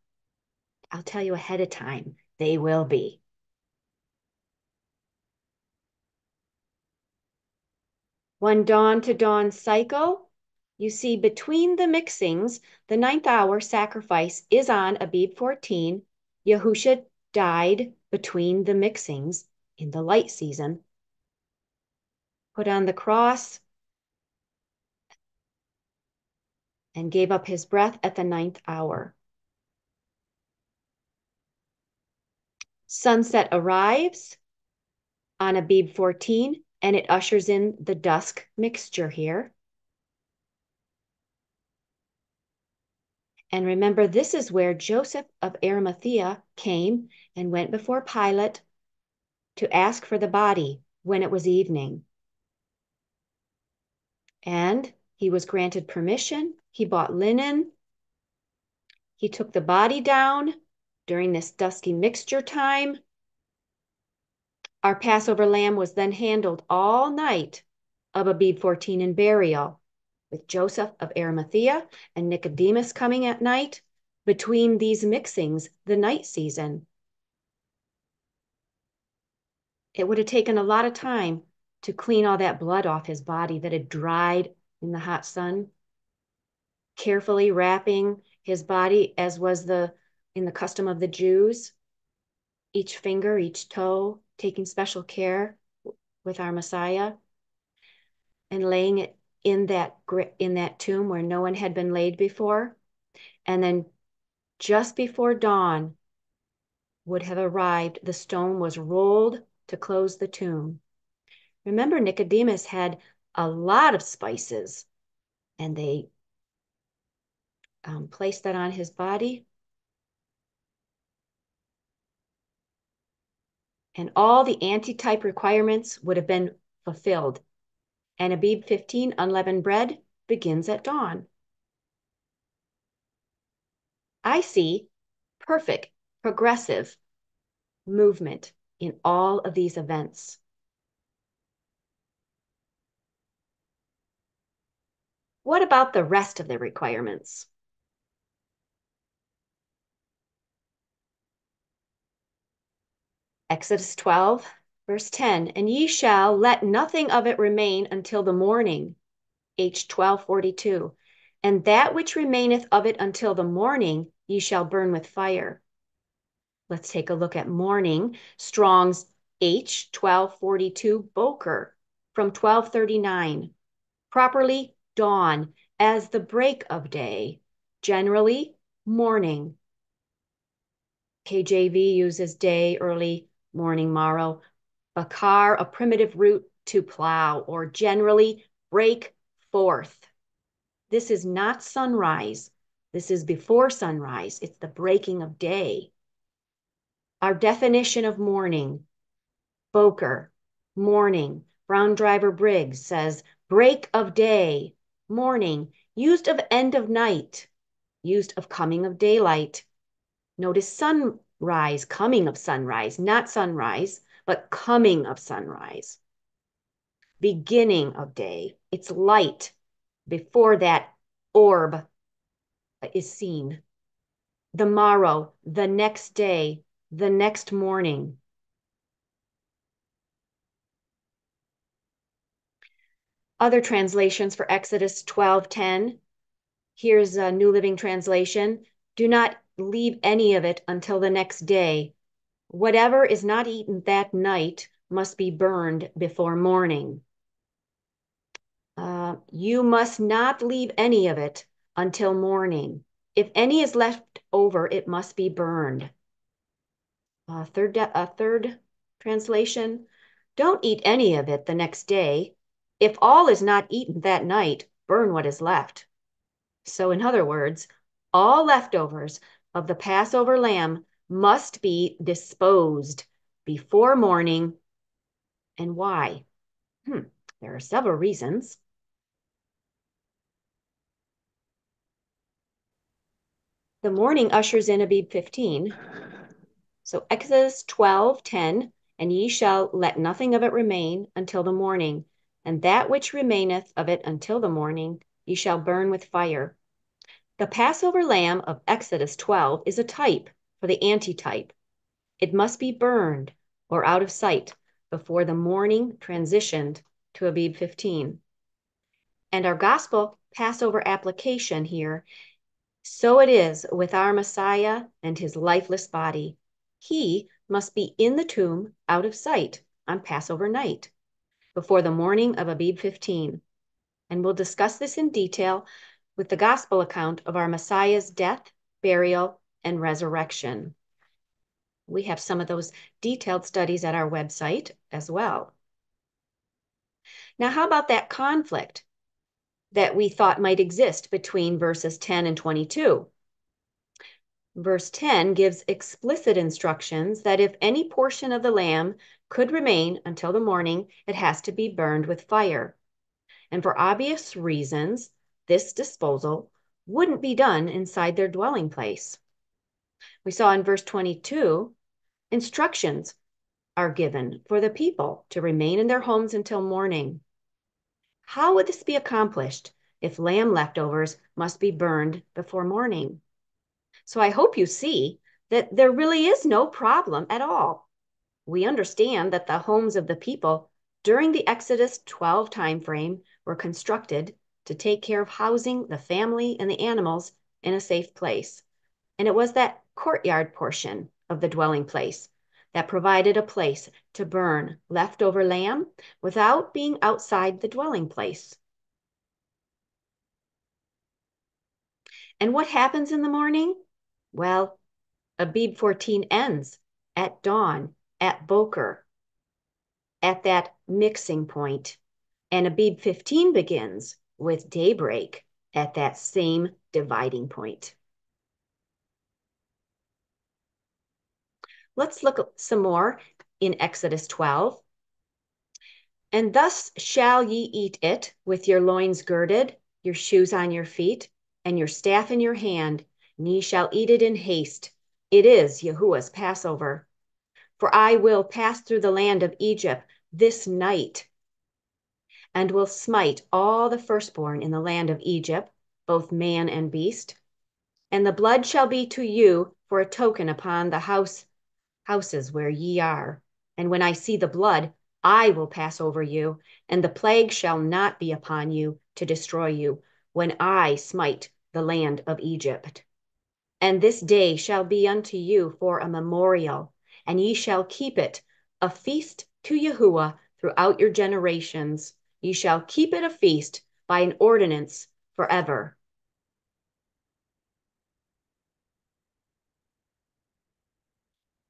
I'll tell you ahead of time, they will be. One dawn to dawn cycle, you see between the mixings, the 9th hour sacrifice is on Abib 14. Yahushua died between the mixings in the light season, put on the cross, and gave up his breath at the 9th hour. Sunset arrives on Abib 14, and it ushers in the dusk mixture here. And remember, this is where Joseph of Arimathea came and went before Pilate to ask for the body when it was evening. And he was granted permission. He bought linen. He took the body down during this dusky mixture time. Our Passover lamb was then handled all night of Abib 14 in burial, with Joseph of Arimathea and Nicodemus coming at night. Between these mixings, the night season. It would have taken a lot of time to clean all that blood off his body that had dried in the hot sun, carefully wrapping his body, as was in the custom of the Jews, each finger, each toe, taking special care with our Messiah, and laying it in that tomb where no one had been laid before. And then just before dawn would have arrived, the stone was rolled to close the tomb. Remember, Nicodemus had a lot of spices, and they placed that on his body. And all the antitype requirements would have been fulfilled. And Abib 15, unleavened bread, begins at dawn. I see perfect, progressive movement in all of these events. What about the rest of the requirements? Exodus 12, verse 10, and ye shall let nothing of it remain until the morning. H 1242. And that which remaineth of it until the morning ye shall burn with fire. Let's take a look at morning. Strong's H 1242 Boker from 1239. Properly dawn, as the break of day. Generally morning. KJV uses day, early, morning, morrow. Bakar, a primitive root to plow, or generally break forth. This is not sunrise. This is before sunrise. It's the breaking of day. Our definition of morning, Boker, morning. Brown Driver Briggs says, break of day, morning, used of end of night, used of coming of daylight. Notice sunrise, coming of sunrise, not sunrise, but coming of sunrise. Beginning of day. It's light before that orb is seen. The morrow, the next day, the next morning. Other translations for Exodus 12:10. Here's a New Living Translation. Do not leave any of it until the next day. Whatever is not eaten that night must be burned before morning. You must not leave any of it until morning. If any is left over, it must be burned. Third translation, don't eat any of it the next day. If all is not eaten that night, burn what is left. So in other words, all leftovers of the Passover lamb must be disposed before morning. And why? There are several reasons. The morning ushers in Abib 15. So Exodus 12:10, and ye shall let nothing of it remain until the morning, and that which remaineth of it until the morning ye shall burn with fire. The Passover lamb of Exodus 12 is a type for the antitype. It must be burned or out of sight before the morning transitioned to Abib 15. And our gospel Passover application here, so it is with our Messiah and his lifeless body. He must be in the tomb out of sight on Passover night before the morning of Abib 15. And we'll discuss this in detail with the gospel account of our Messiah's death, burial, and resurrection. We have some of those detailed studies at our website as well. Now, how about that conflict that we thought might exist between verses 10 and 22? Verse 10 gives explicit instructions that if any portion of the lamb could remain until the morning, it has to be burned with fire. And for obvious reasons, this disposal wouldn't be done inside their dwelling place. We saw in verse 22, instructions are given for the people to remain in their homes until morning. How would this be accomplished if lamb leftovers must be burned before morning? So I hope you see that there really is no problem at all. We understand that the homes of the people during the Exodus 12 timeframe were constructed to take care of housing the family and the animals in a safe place. And it was that courtyard portion of the dwelling place that provided a place to burn leftover lamb without being outside the dwelling place. And what happens in the morning? Well, Abib 14 ends at dawn, at Boker, at that mixing point. And Abib 15 begins with daybreak at that same dividing point. Let's look some more in Exodus 12. And thus shall ye eat it with your loins girded, your shoes on your feet, and your staff in your hand, and ye shall eat it in haste. It is Yahuah's Passover. For I will pass through the land of Egypt this night, and will smite all the firstborn in the land of Egypt, both man and beast. And the blood shall be to you for a token upon the houses where ye are. And when I see the blood, I will pass over you, and the plague shall not be upon you to destroy you, when I smite the land of Egypt. And this day shall be unto you for a memorial, and ye shall keep it a feast to Yahuah throughout your generations. Ye shall keep it a feast by an ordinance forever.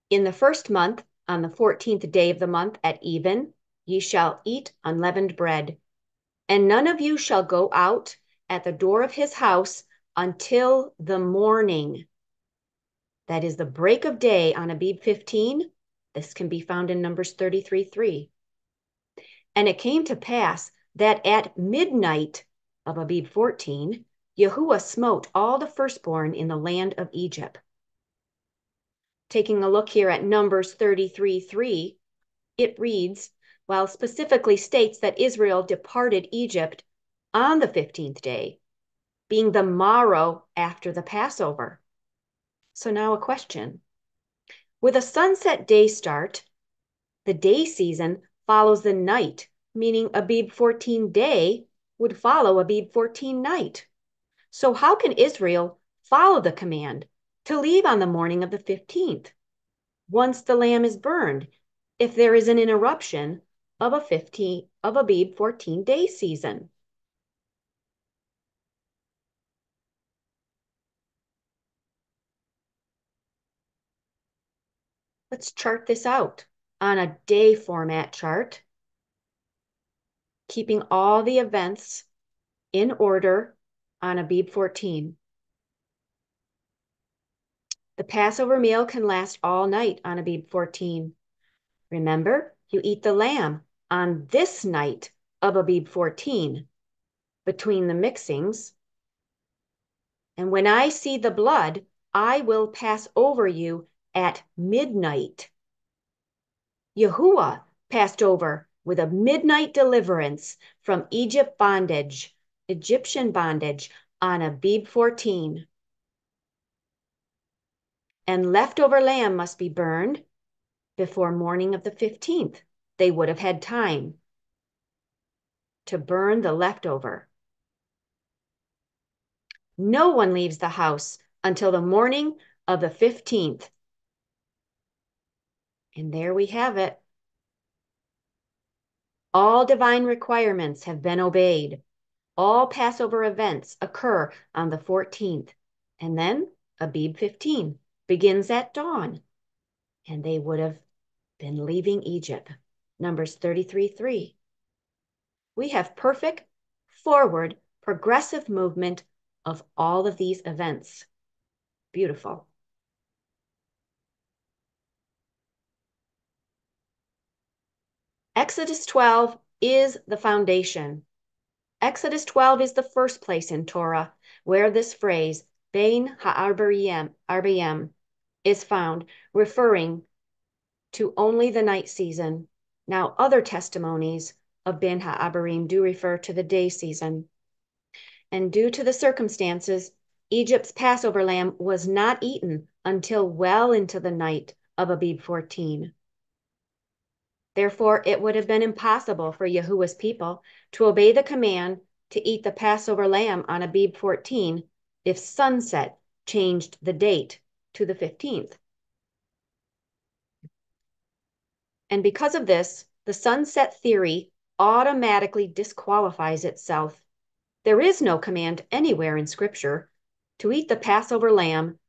In the first month, on the 14th day of the month at even, ye shall eat unleavened bread. And none of you shall go out at the door of his house until the morning. That is the break of day on Abib 15. This can be found in Numbers 33:3. And it came to pass that at midnight of Abib 14, Yahuah smote all the firstborn in the land of Egypt. Taking a look here at Numbers 33:3, it reads, while specifically states that Israel departed Egypt on the 15th day, being the morrow after the Passover. So now a question. With a sunset day start, the day season follows the night, meaning Abib 14 day would follow Abib 14 night. So how can Israel follow the command to leave on the morning of the 15th once the lamb is burned if there is an interruption of Abib 14 day season? Let's chart this out on a day format chart, keeping all the events in order on Abib 14. The Passover meal can last all night on Abib 14. Remember, you eat the lamb on this night of Abib 14 between the mixings. And when I see the blood, I will pass over you at midnight. Yahuah passed over with a midnight deliverance from Egyptian bondage on Abib 14. And leftover lamb must be burned before morning of the 15th. They would have had time to burn the leftover. No one leaves the house until the morning of the 15th. And there we have it. All divine requirements have been obeyed. All Passover events occur on the 14th. And then Abib 15 begins at dawn. And they would have been leaving Egypt. Numbers 33:3. We have perfect, forward, progressive movement of all of these events. Beautiful. Exodus 12 is the foundation. Exodus 12 is the first place in Torah where this phrase, Bein ha'arbayim, is found, referring to only the night season. Now, other testimonies of bin ha'abarim do refer to the day season. And due to the circumstances, Egypt's Passover lamb was not eaten until well into the night of Abib 14. Therefore, it would have been impossible for Yahuah's people to obey the command to eat the Passover lamb on Abib 14 if sunset changed the date to the 15th. And because of this, the sunset theory automatically disqualifies itself. There is no command anywhere in Scripture to eat the Passover lamb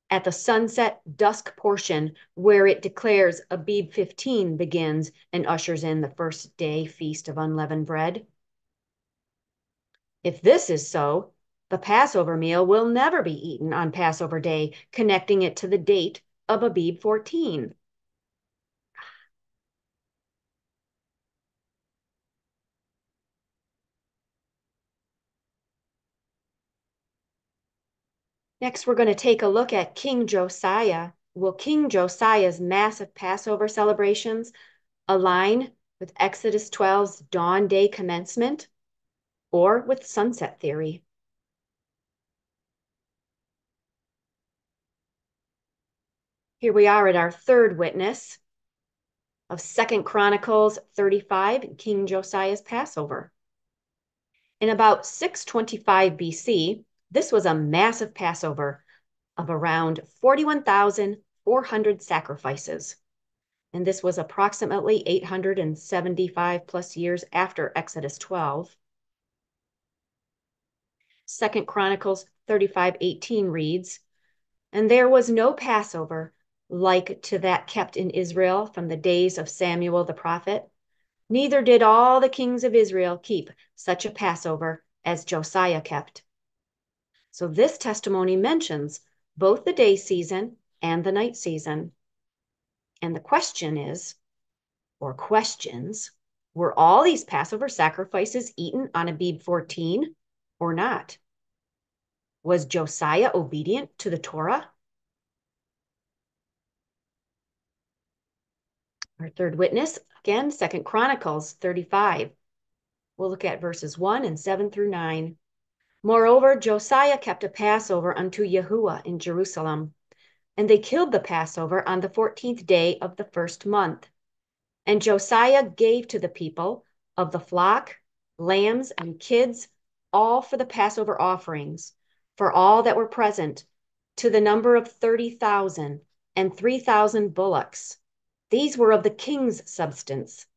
at the sunset dusk portion where it declares Abib 15 begins and ushers in the first day feast of unleavened bread. If this is so, the Passover meal will never be eaten on Passover day, connecting it to the date of Abib 14. Next, we're going to take a look at King Josiah. Will King Josiah's massive Passover celebrations align with Exodus 12's dawn day commencement or with sunset theory? Here we are at our third witness of 2 Chronicles 35, King Josiah's Passover. In about 625 BC, this was a massive Passover of around 41,400 sacrifices. And this was approximately 875 plus years after Exodus 12. 2 Chronicles 35:18 reads, "And there was no Passover like to that kept in Israel from the days of Samuel the prophet, neither did all the kings of Israel keep such a Passover as Josiah kept." So this testimony mentions both the day season and the night season. And the question is, or questions, were all these Passover sacrifices eaten on Abib 14 or not? Was Josiah obedient to the Torah? Our third witness, again, 2 Chronicles 35. We'll look at verses 1 and 7 through 9. "Moreover, Josiah kept a Passover unto Yahuah in Jerusalem, and they killed the Passover on the 14th day of the first month. And Josiah gave to the people of the flock, lambs, and kids, all for the Passover offerings, for all that were present, to the number of 30,000, and 3,000 bullocks. These were of the king's substance.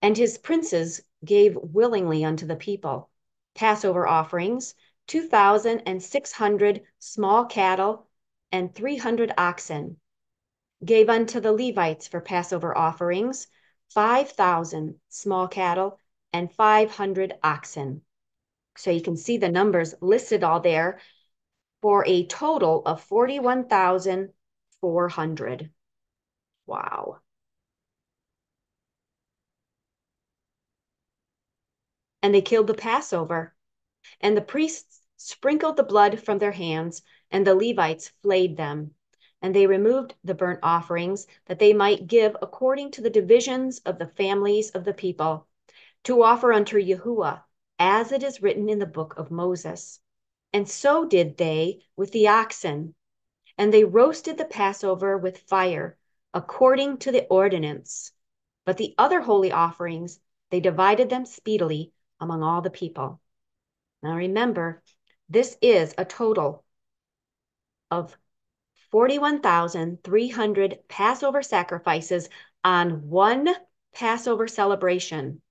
And his princes gave willingly unto the people Passover offerings, 2,600 small cattle, and 300 oxen. Gave unto the Levites for Passover offerings 5,000 small cattle and 500 oxen." So you can see the numbers listed all there for a total of 41,400. Wow. And they killed the Passover, and the priests sprinkled the blood from their hands, and the Levites flayed them. And they removed the burnt offerings that they might give according to the divisions of the families of the people, to offer unto Yahuah, as it is written in the book of Moses. And so did they with the oxen. And they roasted the Passover with fire, according to the ordinance. But the other holy offerings, they divided them speedily among all the people. Now remember, this is a total of 41,300 Passover sacrifices on one Passover celebration.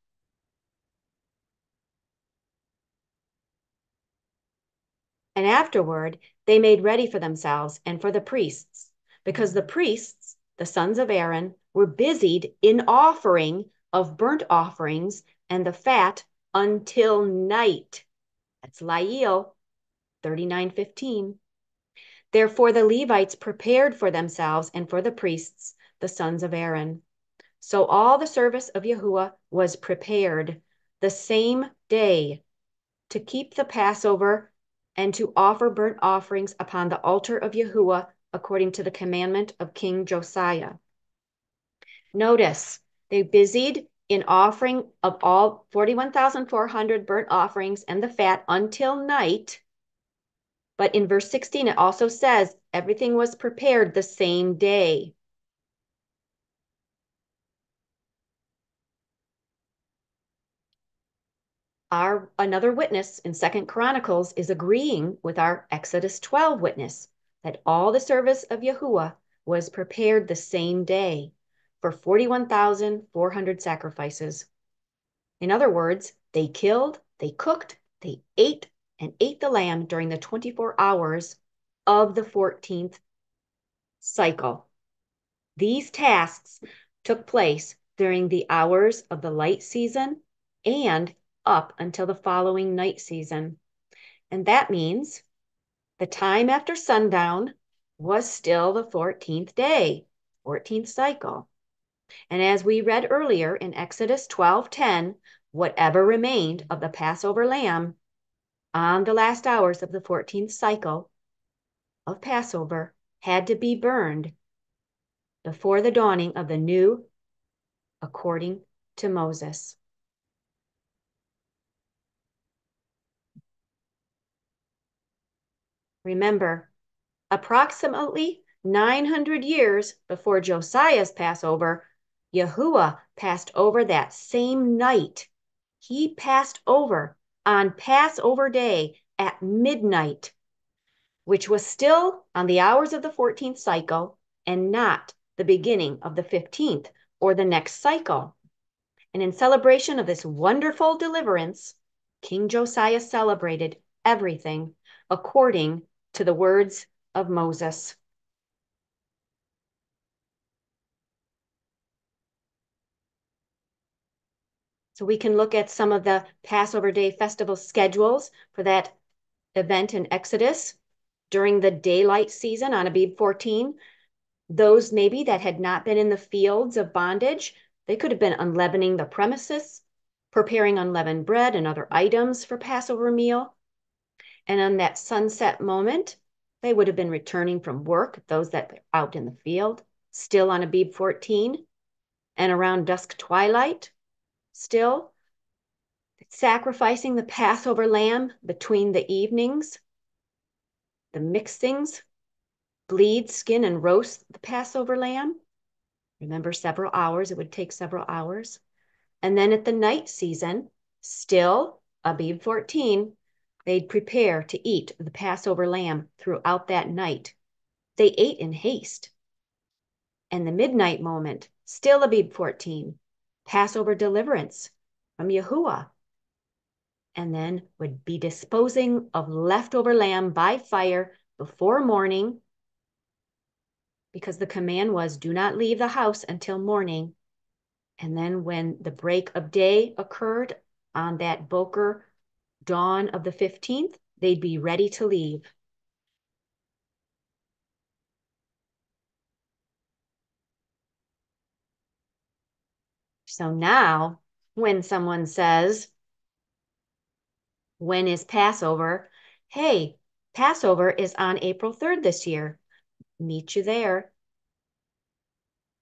And afterward, they made ready for themselves and for the priests, because the priests, the sons of Aaron, were busied in offering of burnt offerings and the fat until night. That's Lael 39:15. Therefore, the Levites prepared for themselves and for the priests, the sons of Aaron. So all the service of Yahuah was prepared the same day to keep the Passover and to offer burnt offerings upon the altar of Yahuah according to the commandment of King Josiah. Notice, they busied in offering of all 41,400 burnt offerings and the fat until night. But in verse 16, it also says everything was prepared the same day. Another witness in 2 Chronicles is agreeing with our Exodus 12 witness that all the service of Yahuah was prepared the same day for 41,400 sacrifices. In other words, they killed, they cooked, they ate, and ate the lamb during the 24 hours of the 14th cycle. These tasks took place during the hours of the light season and up until the following night season. And that means the time after sundown was still the 14th day, 14th cycle. And as we read earlier in Exodus 12:10, whatever remained of the Passover lamb on the last hours of the 14th cycle of Passover had to be burned before the dawning of the new, according to Moses. Remember, approximately 900 years before Josiah's Passover, Yahuah passed over that same night. He passed over on Passover day at midnight, which was still on the hours of the 14th cycle and not the beginning of the 15th or the next cycle. And in celebration of this wonderful deliverance, King Josiah celebrated everything according to the words of Moses. So we can look at some of the Passover Day festival schedules for that event in Exodus during the daylight season on Abib 14. Those maybe that had not been in the fields of bondage, they could have been unleavening the premises, preparing unleavened bread and other items for Passover meal. And on that sunset moment, they would have been returning from work, those that were out in the field, still on Abib 14, and around dusk twilight, still sacrificing the Passover lamb between the evenings, the mixings, bleed, skin, and roast the Passover lamb. Remember, several hours, it would take several hours. And then at the night season, still Abib 14, they'd prepare to eat the Passover lamb throughout that night. They ate in haste. And the midnight moment, still Abib 14, Passover deliverance from Yahuah. And then would be disposing of leftover lamb by fire before morning, because the command was, do not leave the house until morning. And then when the break of day occurred on that Boker dawn of the 15th, they'd be ready to leave. So now, when someone says, when is Passover? Hey, Passover is on April 3rd this year. Meet you there.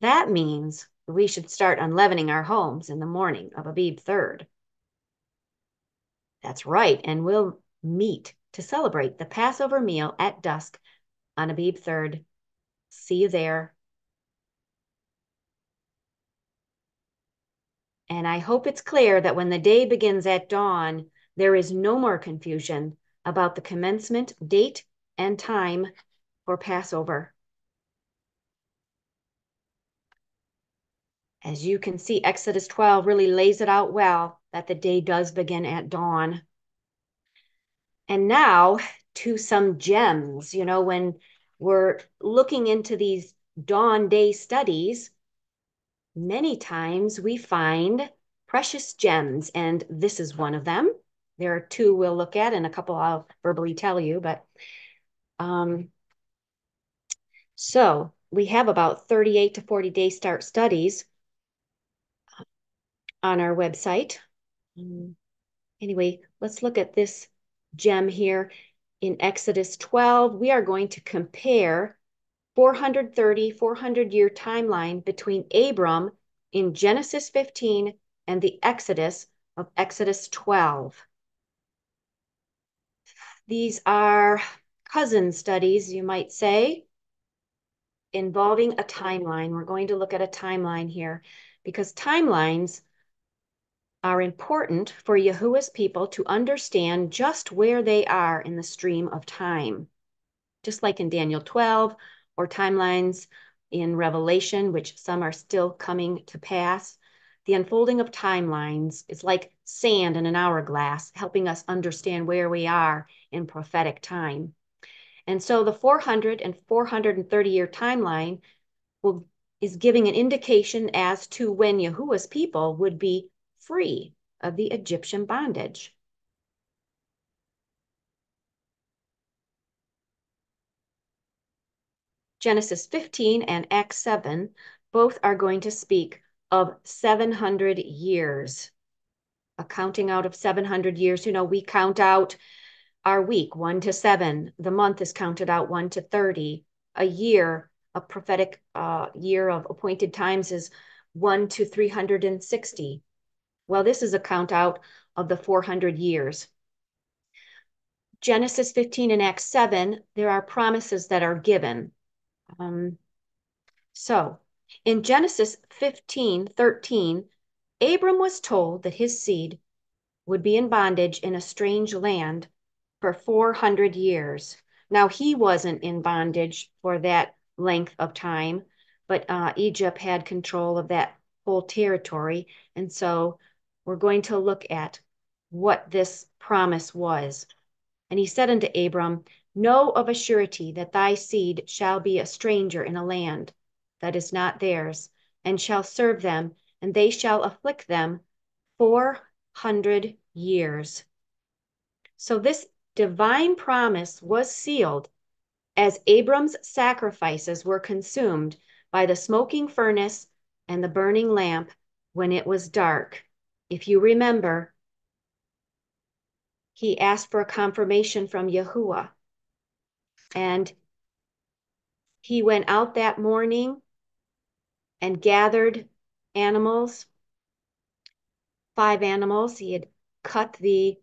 That means we should start unleavening our homes in the morning of Abib 3rd. That's right, and we'll meet to celebrate the Passover meal at dusk on Abib 3rd. See you there. And I hope it's clear that when the day begins at dawn, there is no more confusion about the commencement date and time for Passover. As you can see, Exodus 12 really lays it out well that the day does begin at dawn. And now to some gems. You know, when we're looking into these dawn day studies, many times we find precious gems, and this is one of them. There are two we'll look at, and a couple I'll verbally tell you, but so we have about 38 to 40 day start studies on our website. Anyway, let's look at this gem here in Exodus 12. We are going to compare 430, 400-year timeline between Abram in Genesis 15 and the Exodus of Exodus 12. These are cousin studies, you might say, involving a timeline. We're going to look at a timeline here because timelines are important for Yahuah's people to understand just where they are in the stream of time. Just like in Daniel 12 or timelines in Revelation, which some are still coming to pass. The unfolding of timelines is like sand in an hourglass, helping us understand where we are in prophetic time. And so the 400 and 430-year timeline is giving an indication as to when Yahuah's people would be free of the Egyptian bondage. Genesis 15 and Acts 7 both are going to speak of 700 years. A counting out of 700 years. You know, we count out our week 1 to 7. The month is counted out 1 to 30. A year, a prophetic year of appointed times is 1 to 360. Well, this is a count out of the 400 years. Genesis 15 and Acts 7, there are promises that are given. So in Genesis 15:13, Abram was told that his seed would be in bondage in a strange land for 400 years. Now, he wasn't in bondage for that length of time, but Egypt had control of that whole territory. And so we're going to look at what this promise was. And he said unto Abram, know of a surety that thy seed shall be a stranger in a land that is not theirs, and shall serve them, and they shall afflict them 400 years. So this divine promise was sealed as Abram's sacrifices were consumed by the smoking furnace and the burning lamp when it was dark. If you remember, he asked for a confirmation from Yahuah. And he went out that morning and gathered animals, 5 animals. He had cut the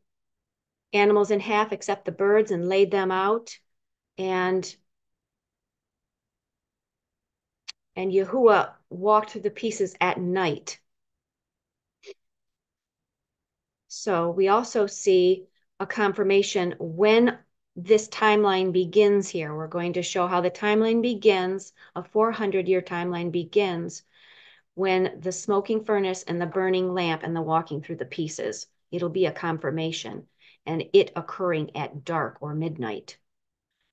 animals in half except the birds and laid them out. And Yahuah walked through the pieces at night. So we also see a confirmation when this timeline begins here. We're going to show how the timeline begins, a 400-year timeline begins when the smoking furnace and the burning lamp and the walking through the pieces. It'll be a confirmation, and it occurring at dark or midnight.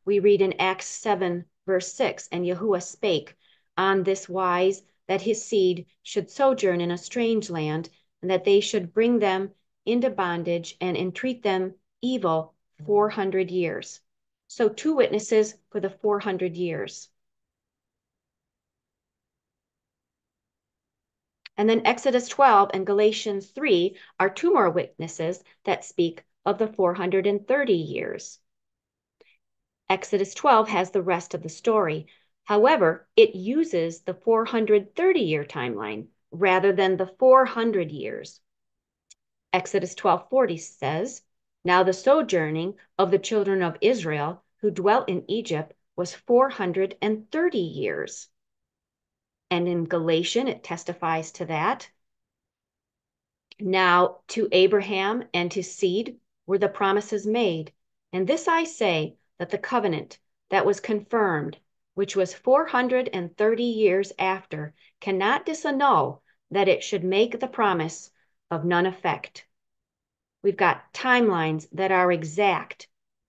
We read in Acts 7, verse 6, and Yahuah spake on this wise, that his seed should sojourn in a strange land, and that they should bring them into bondage and entreat them evil 400 years. So 2 witnesses for the 400 years. And then Exodus 12 and Galatians 3 are 2 more witnesses that speak of the 430 years. Exodus 12 has the rest of the story. However, it uses the 430-year timeline rather than the 400 years. Exodus 12:40 says, now the sojourning of the children of Israel who dwelt in Egypt was 430 years. And in Galatians, it testifies to that. Now to Abraham and to seed were the promises made. And this I say, that the covenant that was confirmed, which was 430 years after, cannot disannul that it should make the promise of none effect. We've got timelines that are exact.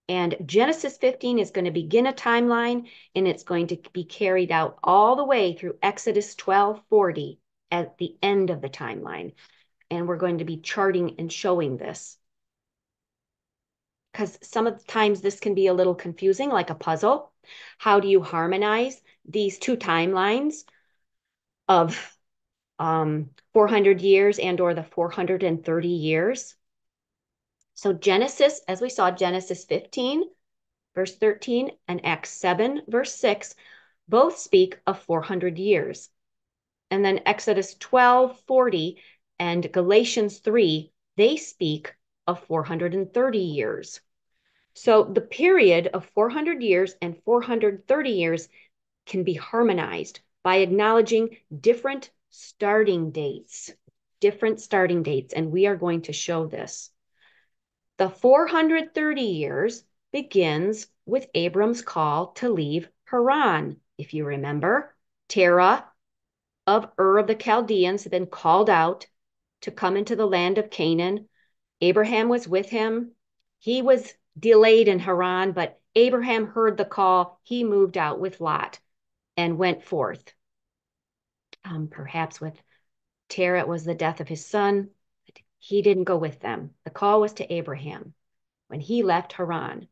And Genesis 15 is going to begin a timeline, and it's going to be carried out all the way through Exodus 12:40 at the end of the timeline. And we're going to be charting and showing this. Because some of the times this can be a little confusing, like a puzzle. How do you harmonize these 2 timelines of 400 years and or the 430 years? So Genesis, as we saw, Genesis 15, verse 13, and Acts 7, verse 6, both speak of 400 years. And then Exodus 12:40 and Galatians 3, they speak of 430 years. So the period of 400 years and 430 years can be harmonized by acknowledging different starting dates, and we are going to show this. The 430 years begins with Abram's call to leave Haran. If you remember, Terah of Ur of the Chaldeans had been called out to come into the land of Canaan. Abraham was with him. He was delayed in Haran, but Abraham heard the call. He moved out with Lot and went forth. Perhaps with Terah, it was the death of his son. He didn't go with them. The call was to Abraham when he left Haran.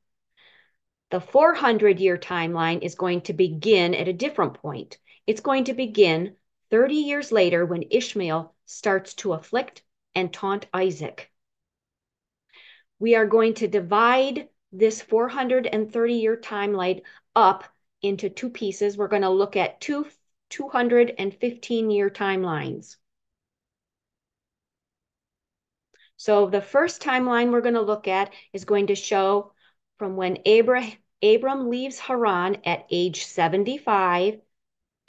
The 400-year timeline is going to begin at a different point. It's going to begin 30 years later when Ishmael starts to afflict and taunt Isaac. We are going to divide this 430-year timeline up into two pieces. We're going to look at two 215-year timelines. So the first timeline we're going to look at is going to show from when Abram leaves Haran at age 75,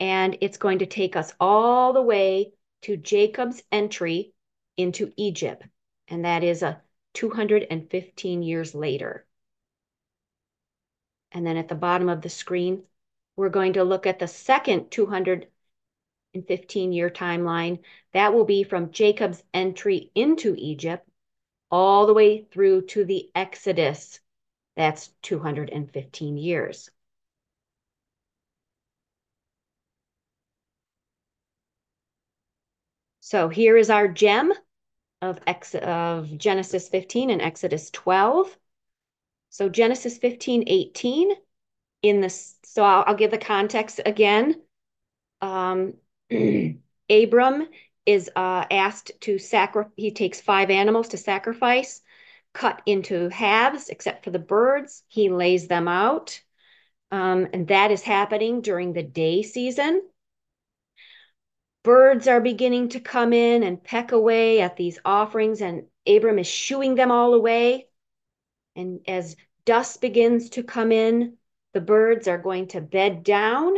and it's going to take us all the way to Jacob's entry into Egypt, and that is 215 years later. And then at the bottom of the screen, we're going to look at the second 215-year timeline. That will be from Jacob's entry into Egypt all the way through to the Exodus. That's 215 years. So here is our gem of Genesis 15 and Exodus 12. So Genesis 15:18 so I'll give the context again. Abram is asked to he takes 5 animals to sacrifice, cut into halves, except for the birds. He lays them out. And that is happening during the day season. Birds are beginning to come in and peck away at these offerings, and Abram is shooing them all away. And as dusk begins to come in, the birds are going to bed down,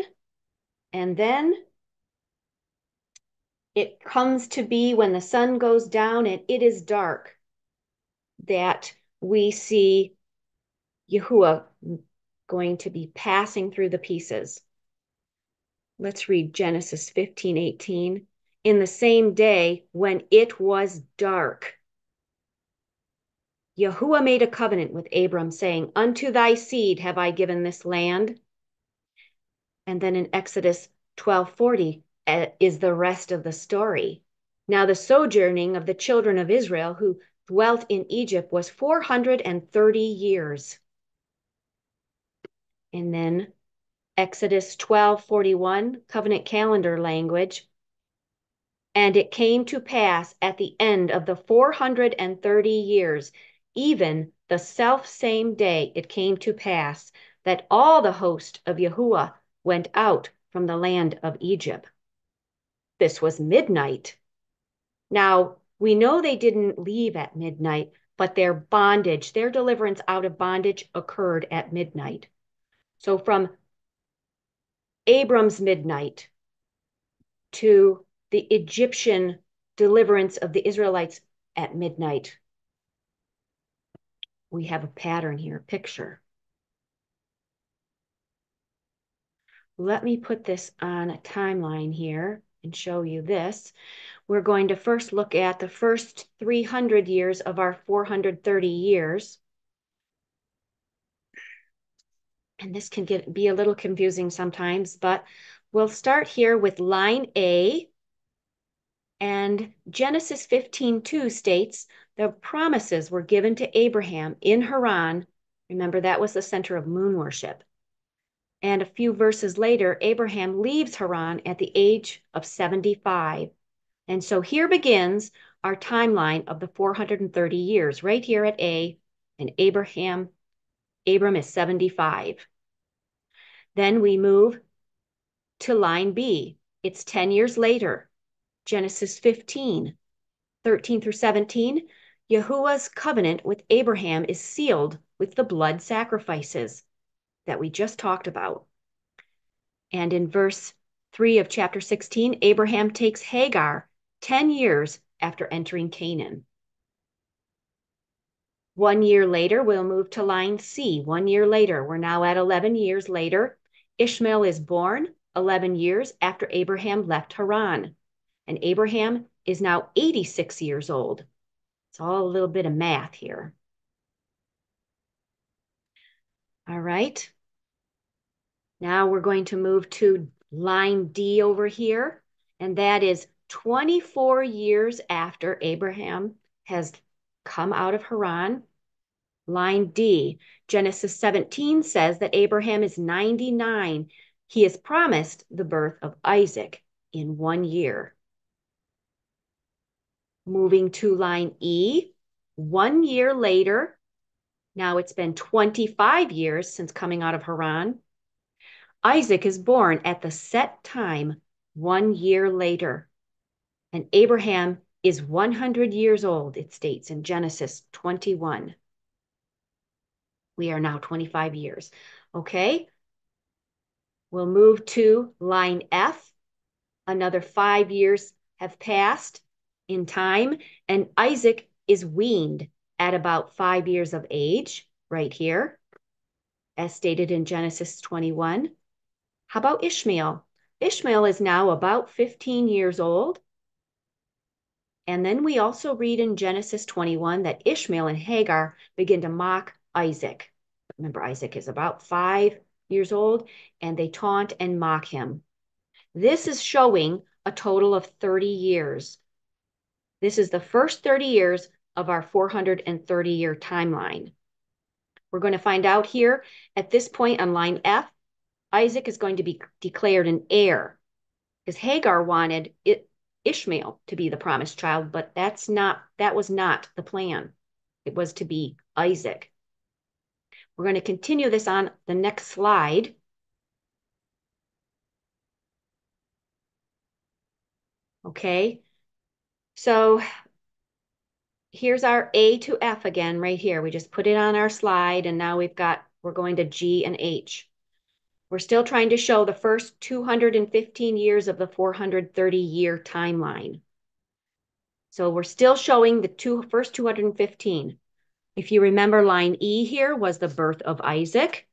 and then it comes to be when the sun goes down and it is dark that we see Yahuah going to be passing through the pieces. Let's read Genesis 15:18. In the same day when it was dark, Yahuah made a covenant with Abram, saying, "Unto thy seed have I given this land." And then in Exodus 12:40 is the rest of the story. Now the sojourning of the children of Israel who dwelt in Egypt was 430 years. And then Exodus 12:41, covenant calendar language. And it came to pass at the end of the 430 years, even the selfsame day it came to pass, that all the host of Yahuah went out from the land of Egypt. This was midnight. Now, we know they didn't leave at midnight, but their bondage, their deliverance out of bondage occurred at midnight. So from Abram's midnight to the Egyptian deliverance of the Israelites at midnight, we have a pattern here, a picture. Let me put this on a timeline here and show you this. We're going to first look at the first 300 years of our 430 years. And this can be a little confusing sometimes, but we'll start here with line A. And Genesis 15:2 states, the promises were given to Abraham in Haran. Remember, that was the center of moon worship. And a few verses later, Abraham leaves Haran at the age of 75. And so here begins our timeline of the 430 years, right here at A, and Abram is 75. Then we move to line B. It's 10 years later, Genesis 15. 13 through 17, Yahuah's covenant with Abraham is sealed with the blood sacrifices that we just talked about. And in verse 3 of chapter 16, Abraham takes Hagar 10 years after entering Canaan. 1 year later, we'll move to line C. 1 year later, we're now at 11 years later. Ishmael is born 11 years after Abraham left Haran. And Abraham is now 86 years old. It's all a little bit of math here. All right. Now we're going to move to line D over here, and that is 24 years after Abraham has come out of Haran. Line D, Genesis 17 says that Abraham is 99. He is promised the birth of Isaac in 1 year. Moving to line E, 1 year later, now it's been 25 years since coming out of Haran. Isaac is born at the set time 1 year later. And Abraham is 100 years old, it states in Genesis 21. We are now 25 years. Okay. We'll move to line F. Another 5 years have passed in time, and Isaac is weaned at about 5 years of age, right here, as stated in Genesis 21. How about Ishmael? Ishmael is now about 15 years old. And then we also read in Genesis 21 that Ishmael and Hagar begin to mock Isaac. Remember, Isaac is about 5 years old, and they taunt and mock him. This is showing a total of 30 years. This is the first 30 years of our 430-year timeline. We're going to find out here at this point on line F, Isaac is going to be declared an heir because Hagar wanted Ishmael to be the promised child, but that was not the plan. It was to be Isaac. We're going to continue this on the next slide. Okay, so here's our A to F again right here. We just put it on our slide, and now we're going to G and H. We're still trying to show the first 215 years of the 430-year timeline. So we're still showing the first 215. If you remember, line E here was the birth of Isaac.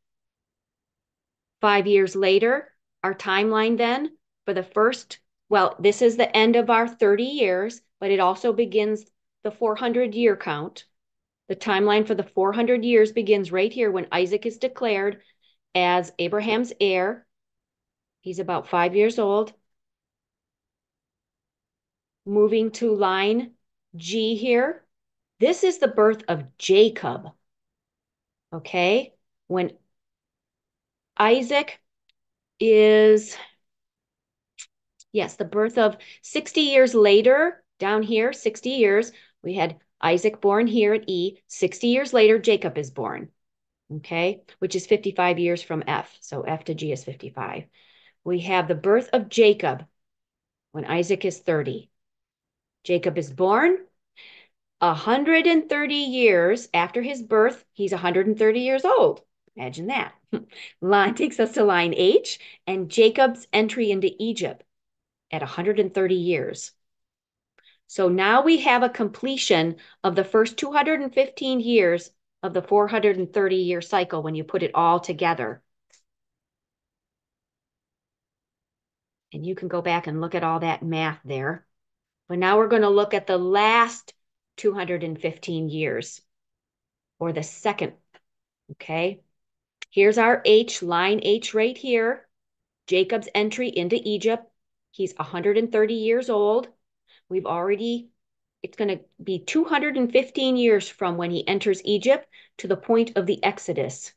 5 years later, our timeline then for the first, well, this is the end of our 30 years, but it also begins the 400-year count. The timeline for the 400 years begins right here when Isaac is declared as Abraham's heir. He's about 5 years old. Moving to line G here. This is the birth of Jacob. Okay, when Isaac is, yes, the birth of 60 years later, down here, 60 years, we had Isaac born here at E. 60 years later, Jacob is born, okay, which is 55 years from F. So F to G is 55. We have the birth of Jacob when Isaac is 30. Jacob is born 130 years after his birth. He's 130 years old. Imagine that. Line takes us to line H and Jacob's entry into Egypt at 130 years. So now we have a completion of the first 215 years of the 430-year cycle when you put it all together. And you can go back and look at all that math there. But now we're going to look at the last 215 years, or the second, okay? Here's our H, line H right here. Jacob's entry into Egypt. He's 130 years old. It's going to be 215 years from when he enters Egypt to the point of the Exodus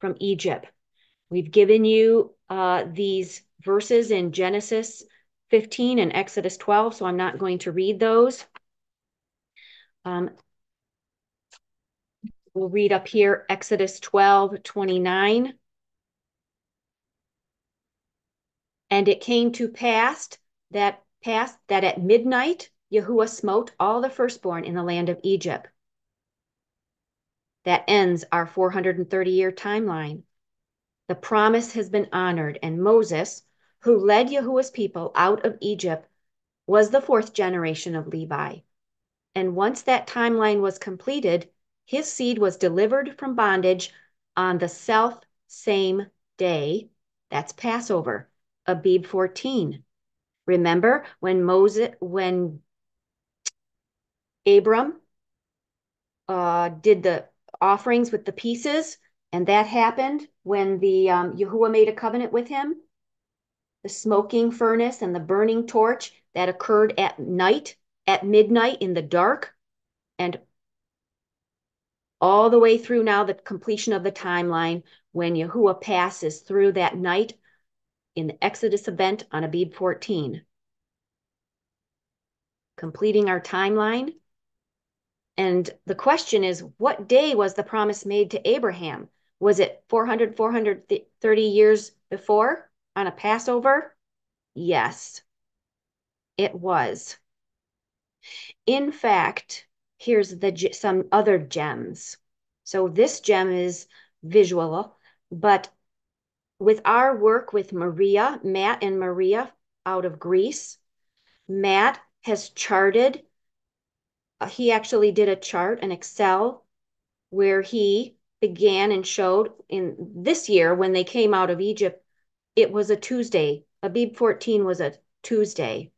from Egypt. We've given you these verses in Genesis 15 and Exodus 12, so I'm not going to read those. We'll read up here Exodus 12:29. And it came to pass that at midnight Yahuah smote all the firstborn in the land of Egypt. That ends our 430-year timeline. The promise has been honored, and Moses, who led Yahuah's people out of Egypt, was the fourth generation of Levi. And once that timeline was completed, his seed was delivered from bondage on the self-same day. That's Passover, Abib 14. Remember when Abram did the offerings with the pieces, and that happened when the Yahuah made a covenant with him? The smoking furnace and the burning torch that occurred at night, at midnight in the dark, and all the way through now the completion of the timeline when Yahuah passes through that night in the Exodus event on Abib 14. Completing our timeline. And the question is, what day was the promise made to Abraham? Was it 430 years before on a Passover? Yes, it was. In fact, here's some other gems. So this gem is visual, but with our work with Maria, Matt and Maria out of Greece, Matt has charted, he actually did a chart, an Excel, where he began and showed in this year when they came out of Egypt, it was a Tuesday. Abib 14 was a Tuesday,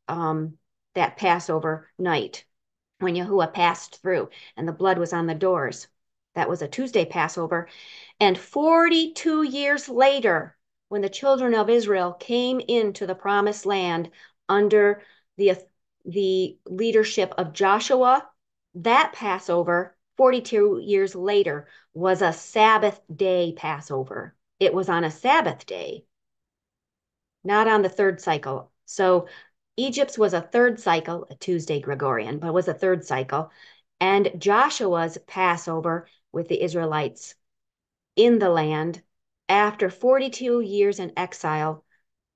that Passover night when Yahuah passed through and the blood was on the doors. That was a Tuesday Passover. And 42 years later, when the children of Israel came into the promised land under the leadership of Joshua, that Passover, 42 years later, was a Sabbath day Passover. It was on a Sabbath day, not on the third cycle. So Egypt's was a third cycle, a Tuesday Gregorian, but was a third cycle. And Joshua's Passover with the Israelites in the land after 42 years in exile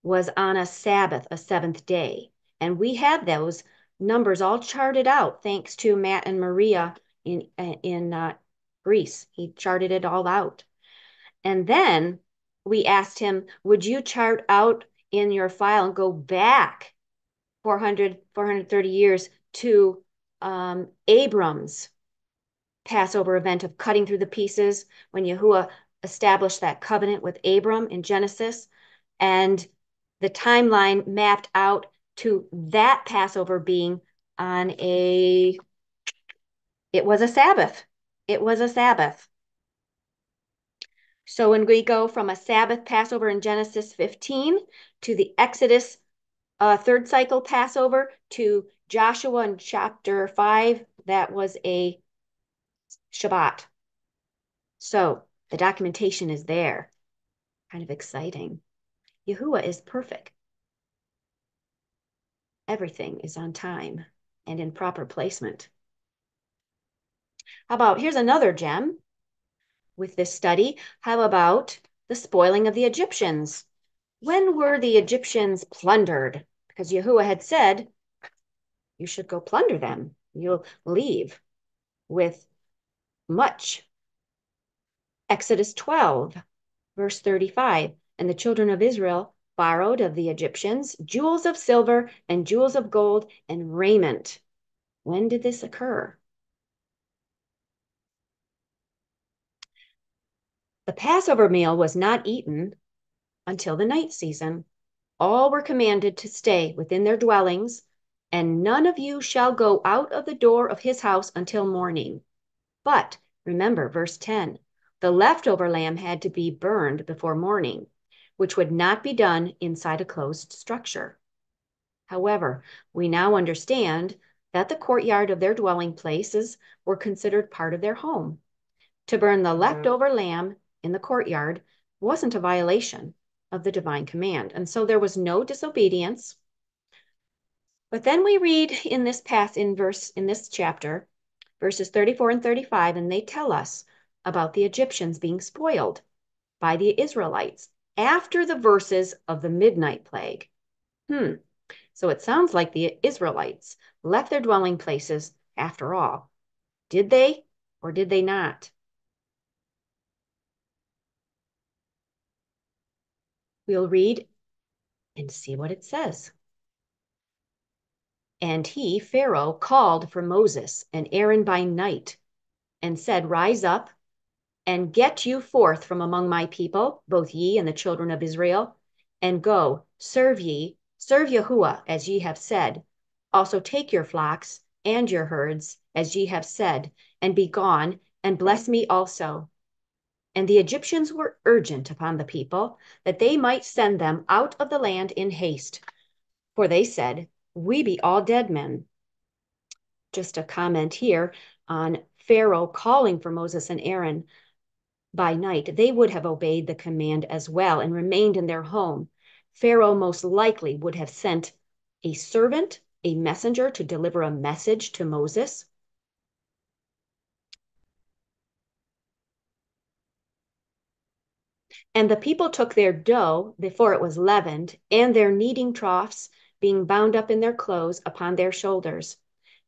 was on a Sabbath, a seventh day. And we have those numbers all charted out thanks to Matt and Maria in Greece. He charted it all out. And then we asked him, would you chart out in your file and go back 430 years to Abram's Passover event of cutting through the pieces when Yahuah established that covenant with Abram in Genesis, and the timeline mapped out to that Passover being on it was a Sabbath. It was a Sabbath. So when we go from a Sabbath Passover in Genesis 15 to the Exodus third cycle Passover to Joshua in chapter 5, that was a Shabbat. So the documentation is there. Kind of exciting. Yahuah is perfect. Everything is on time and in proper placement. How about, here's another gem with this study. How about the spoiling of the Egyptians? When were the Egyptians plundered? Because Yahuah had said, you should go plunder them. You'll leave with much. Exodus 12, verse 35. And the children of Israel borrowed of the Egyptians jewels of silver and jewels of gold and raiment. When did this occur? The Passover meal was not eaten until the night season. All were commanded to stay within their dwellings, and none of you shall go out of the door of his house until morning. But remember, verse 10, the leftover lamb had to be burned before morning, which would not be done inside a closed structure. However, we now understand that the courtyard of their dwelling places were considered part of their home. To burn the leftover lamb in the courtyard wasn't a violation of the divine command. And so there was no disobedience. But then we read in this chapter, verses 34 and 35, and they tell us about the Egyptians being spoiled by the Israelites after the verses of the midnight plague. So it sounds like the Israelites left their dwelling places after all. Did they or did they not? We'll read and see what it says. And he, Pharaoh, called for Moses and Aaron by night and said, Rise up and get you forth from among my people, both ye and the children of Israel, and go, serve Yahuah, as ye have said. Also take your flocks and your herds, as ye have said, and be gone, and bless me also. And the Egyptians were urgent upon the people, that they might send them out of the land in haste. For they said, We be all dead men. Just a comment here on Pharaoh calling for Moses and Aaron by night. They would have obeyed the command as well and remained in their home. Pharaoh most likely would have sent a servant, a messenger, to deliver a message to Moses. And the people took their dough before it was leavened, and their kneading troughs, being bound up in their clothes, upon their shoulders.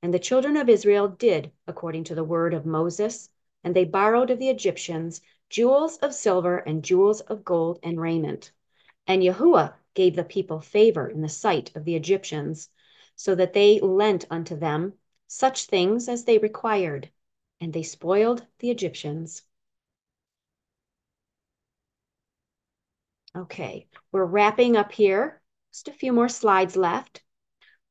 And the children of Israel did according to the word of Moses, and they borrowed of the Egyptians jewels of silver and jewels of gold and raiment. And Yahuah gave the people favor in the sight of the Egyptians, so that they lent unto them such things as they required, and they spoiled the Egyptians. Okay, we're wrapping up here. Just a few more slides left.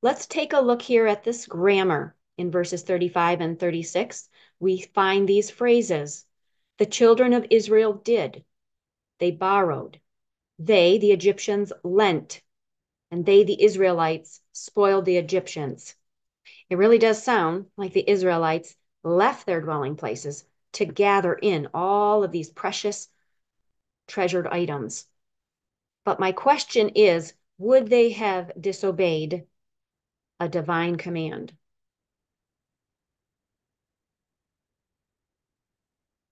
Let's take a look here at this grammar in verses 35 and 36. We find these phrases. The children of Israel did. They borrowed. They, the Egyptians, lent. And they, the Israelites, spoiled the Egyptians. It really does sound like the Israelites left their dwelling places to gather in all of these precious, treasured items. But my question is, would they have disobeyed a divine command?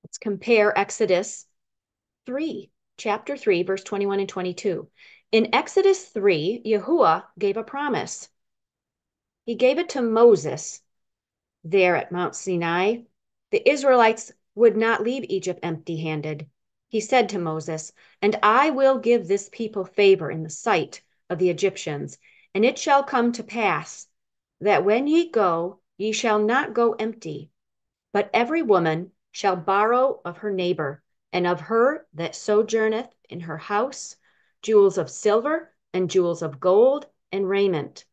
Let's compare Exodus 3, chapter 3, verse 21 and 22. In Exodus 3, Yahuah gave a promise. He gave it to Moses there at Mount Sinai. The Israelites would not leave Egypt empty-handed. He said to Moses, And I will give this people favor in the sight of the Egyptians, and it shall come to pass that when ye go, ye shall not go empty, but every woman shall borrow of her neighbor, and of her that sojourneth in her house, jewels of silver and jewels of gold and raiment.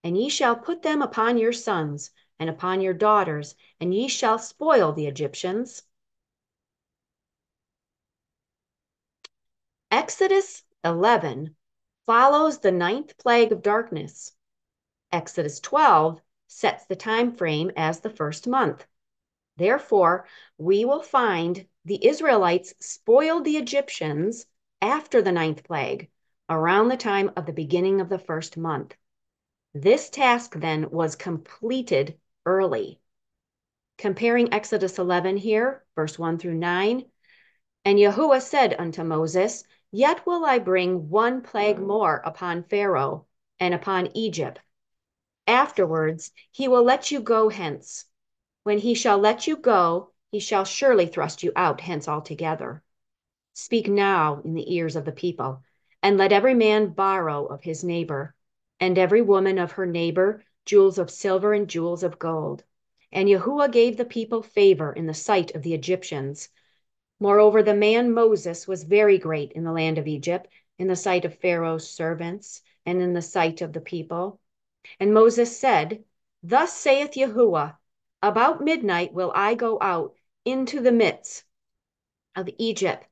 And ye shall put them upon your sons and upon your daughters, and ye shall spoil the Egyptians. Exodus 11 follows the ninth plague of darkness. Exodus 12 sets the time frame as the first month. Therefore, we will find the Israelites spoiled the Egyptians after the ninth plague, around the time of the beginning of the first month. This task then was completed early. Comparing Exodus 11 here, verse 1 through 9, and Yahuah said unto Moses, Yet will I bring one plague more upon Pharaoh and upon Egypt. Afterwards, he will let you go hence. When he shall let you go, he shall surely thrust you out hence altogether. Speak now in the ears of the people, and let every man borrow of his neighbor, and every woman of her neighbor jewels of silver and jewels of gold. And Yahuah gave the people favor in the sight of the Egyptians. Moreover, the man Moses was very great in the land of Egypt, in the sight of Pharaoh's servants, and in the sight of the people. And Moses said, Thus saith Yahuah, About midnight will I go out into the midst of Egypt,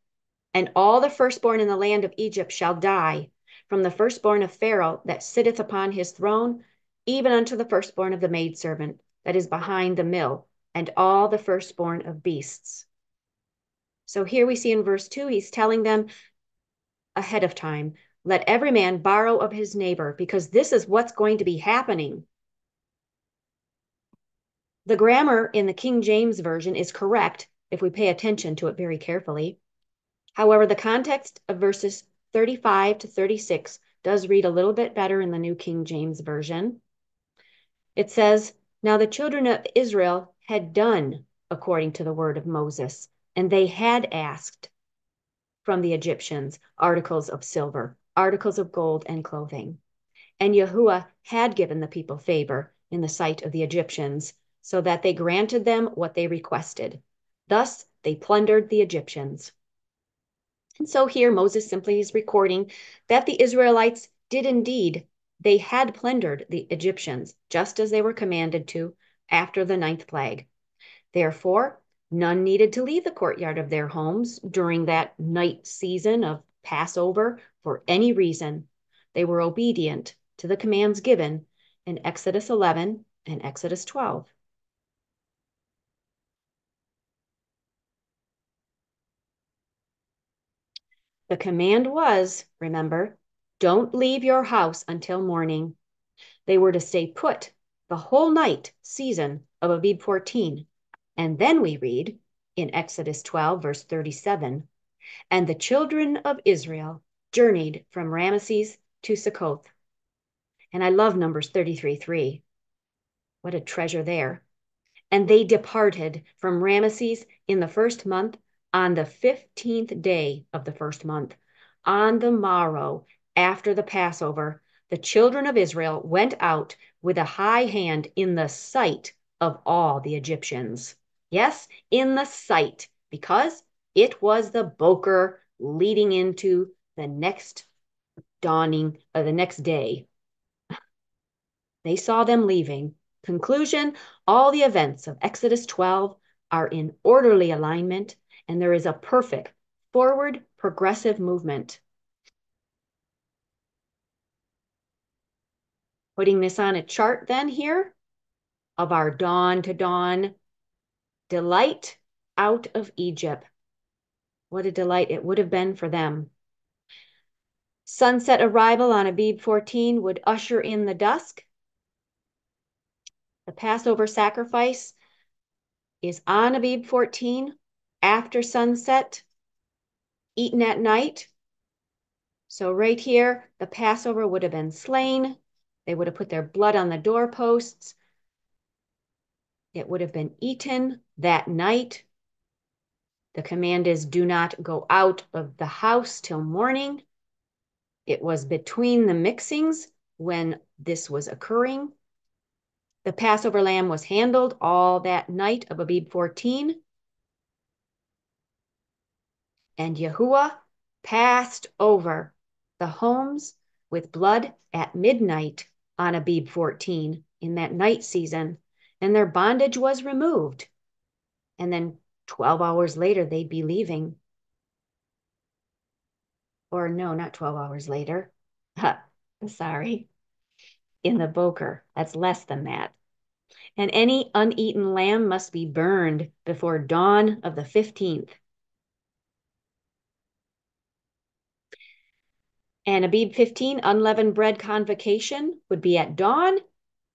and all the firstborn in the land of Egypt shall die, from the firstborn of Pharaoh that sitteth upon his throne, even unto the firstborn of the maidservant that is behind the mill, and all the firstborn of beasts. So here we see in verse 2, he's telling them ahead of time, let every man borrow of his neighbor, because this is what's going to be happening. The grammar in the King James Version is correct if we pay attention to it very carefully. However, the context of verses 35 to 36 does read a little bit better in the New King James Version. It says, "Now the children of Israel had done according to the word of Moses, and they had asked from the Egyptians articles of silver, articles of gold, and clothing. And Yahuah had given the people favor in the sight of the Egyptians, so that they granted them what they requested. Thus they plundered the Egyptians." And so here Moses simply is recording that the Israelites did indeed, they had plundered the Egyptians, just as they were commanded to after the 9th plague. Therefore, none needed to leave the courtyard of their homes during that night season of Passover for any reason. They were obedient to the commands given in Exodus 11 and Exodus 12. The command was, remember, don't leave your house until morning. They were to stay put the whole night season of Abib 14. And then we read in Exodus 12, verse 37, "And the children of Israel journeyed from Ramesses to Succoth." And I love Numbers 33:3. What a treasure there. "And they departed from Ramesses in the first month on the 15th day of the first month. On the morrow after the Passover, the children of Israel went out with a high hand in the sight of all the Egyptians." Yes, in the sight, because it was the boker leading into the next dawning of the next day. They saw them leaving. Conclusion, all the events of Exodus 12 are in orderly alignment, and there is a perfect forward progressive movement. Putting this on a chart then here of our dawn to dawn delight out of Egypt. What a delight it would have been for them. Sunset arrival on Abib 14 would usher in the dusk. The Passover sacrifice is on Abib 14 after sunset, eaten at night. So right here, the Passover would have been slain. They would have put their blood on the doorposts. It would have been eaten that night. The command is, do not go out of the house till morning. It was between the mixings when this was occurring. The Passover lamb was handled all that night of Abib 14. And Yahuah passed over the homes with blood at midnight on Abib 14 in that night season, and their bondage was removed. And then 12 hours later, they'd be leaving. Or no, not 12 hours later. Sorry. In the boker. That's less than that. And any uneaten lamb must be burned before dawn of the 15th. And Abib 15, unleavened bread convocation, would be at dawn.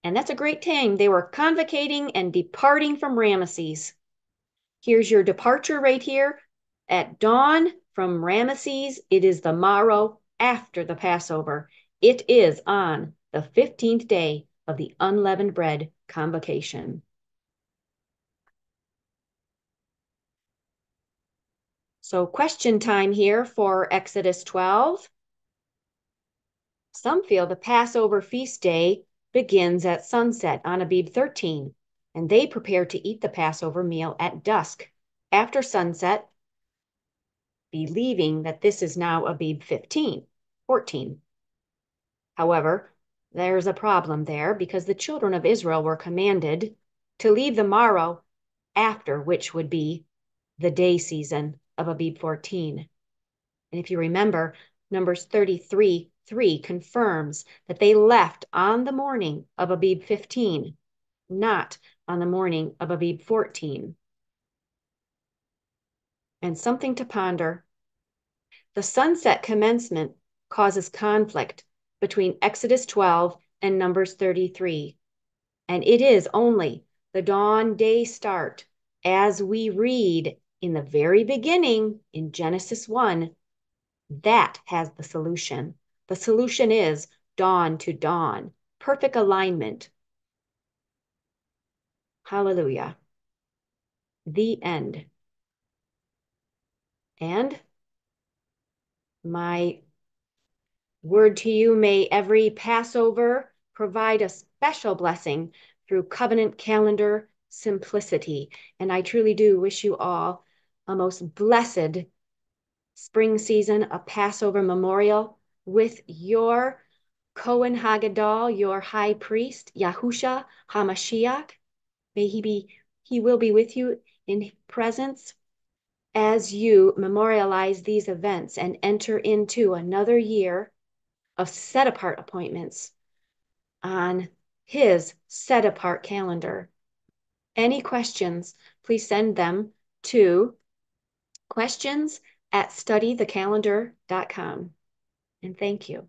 And that's a great time. They were convocating and departing from Ramesses. Here's your departure right here. At dawn from Ramesses, it is the morrow after the Passover. It is on the 15th day of the unleavened bread convocation. So question time here for Exodus 12. Some feel the Passover feast day begins at sunset on Abib 13, and they prepare to eat the Passover meal at dusk after sunset, believing that this is now Abib 14. However, there's a problem there because the children of Israel were commanded to leave the morrow after, which would be the day season of Abib 14. And if you remember, Numbers 33:3 confirms that they left on the morning of Abib 15, not on the morning of Abib 14. And something to ponder. The sunset commencement causes conflict between Exodus 12 and Numbers 33. And it is only the dawn day start, as we read in the very beginning in Genesis 1, that has the solution. The solution is dawn to dawn, perfect alignment. Hallelujah. The end. And my word to you, may every Passover provide a special blessing through covenant calendar simplicity. And I truly do wish you all a most blessed spring season, a Passover memorial with your Cohen Hagadol, your high priest, Yahushua HaMashiach. He will be with you in presence as you memorialize these events and enter into another year of set apart appointments on his set apart calendar. Any questions, please send them to questions@studythecalendar.com. And thank you.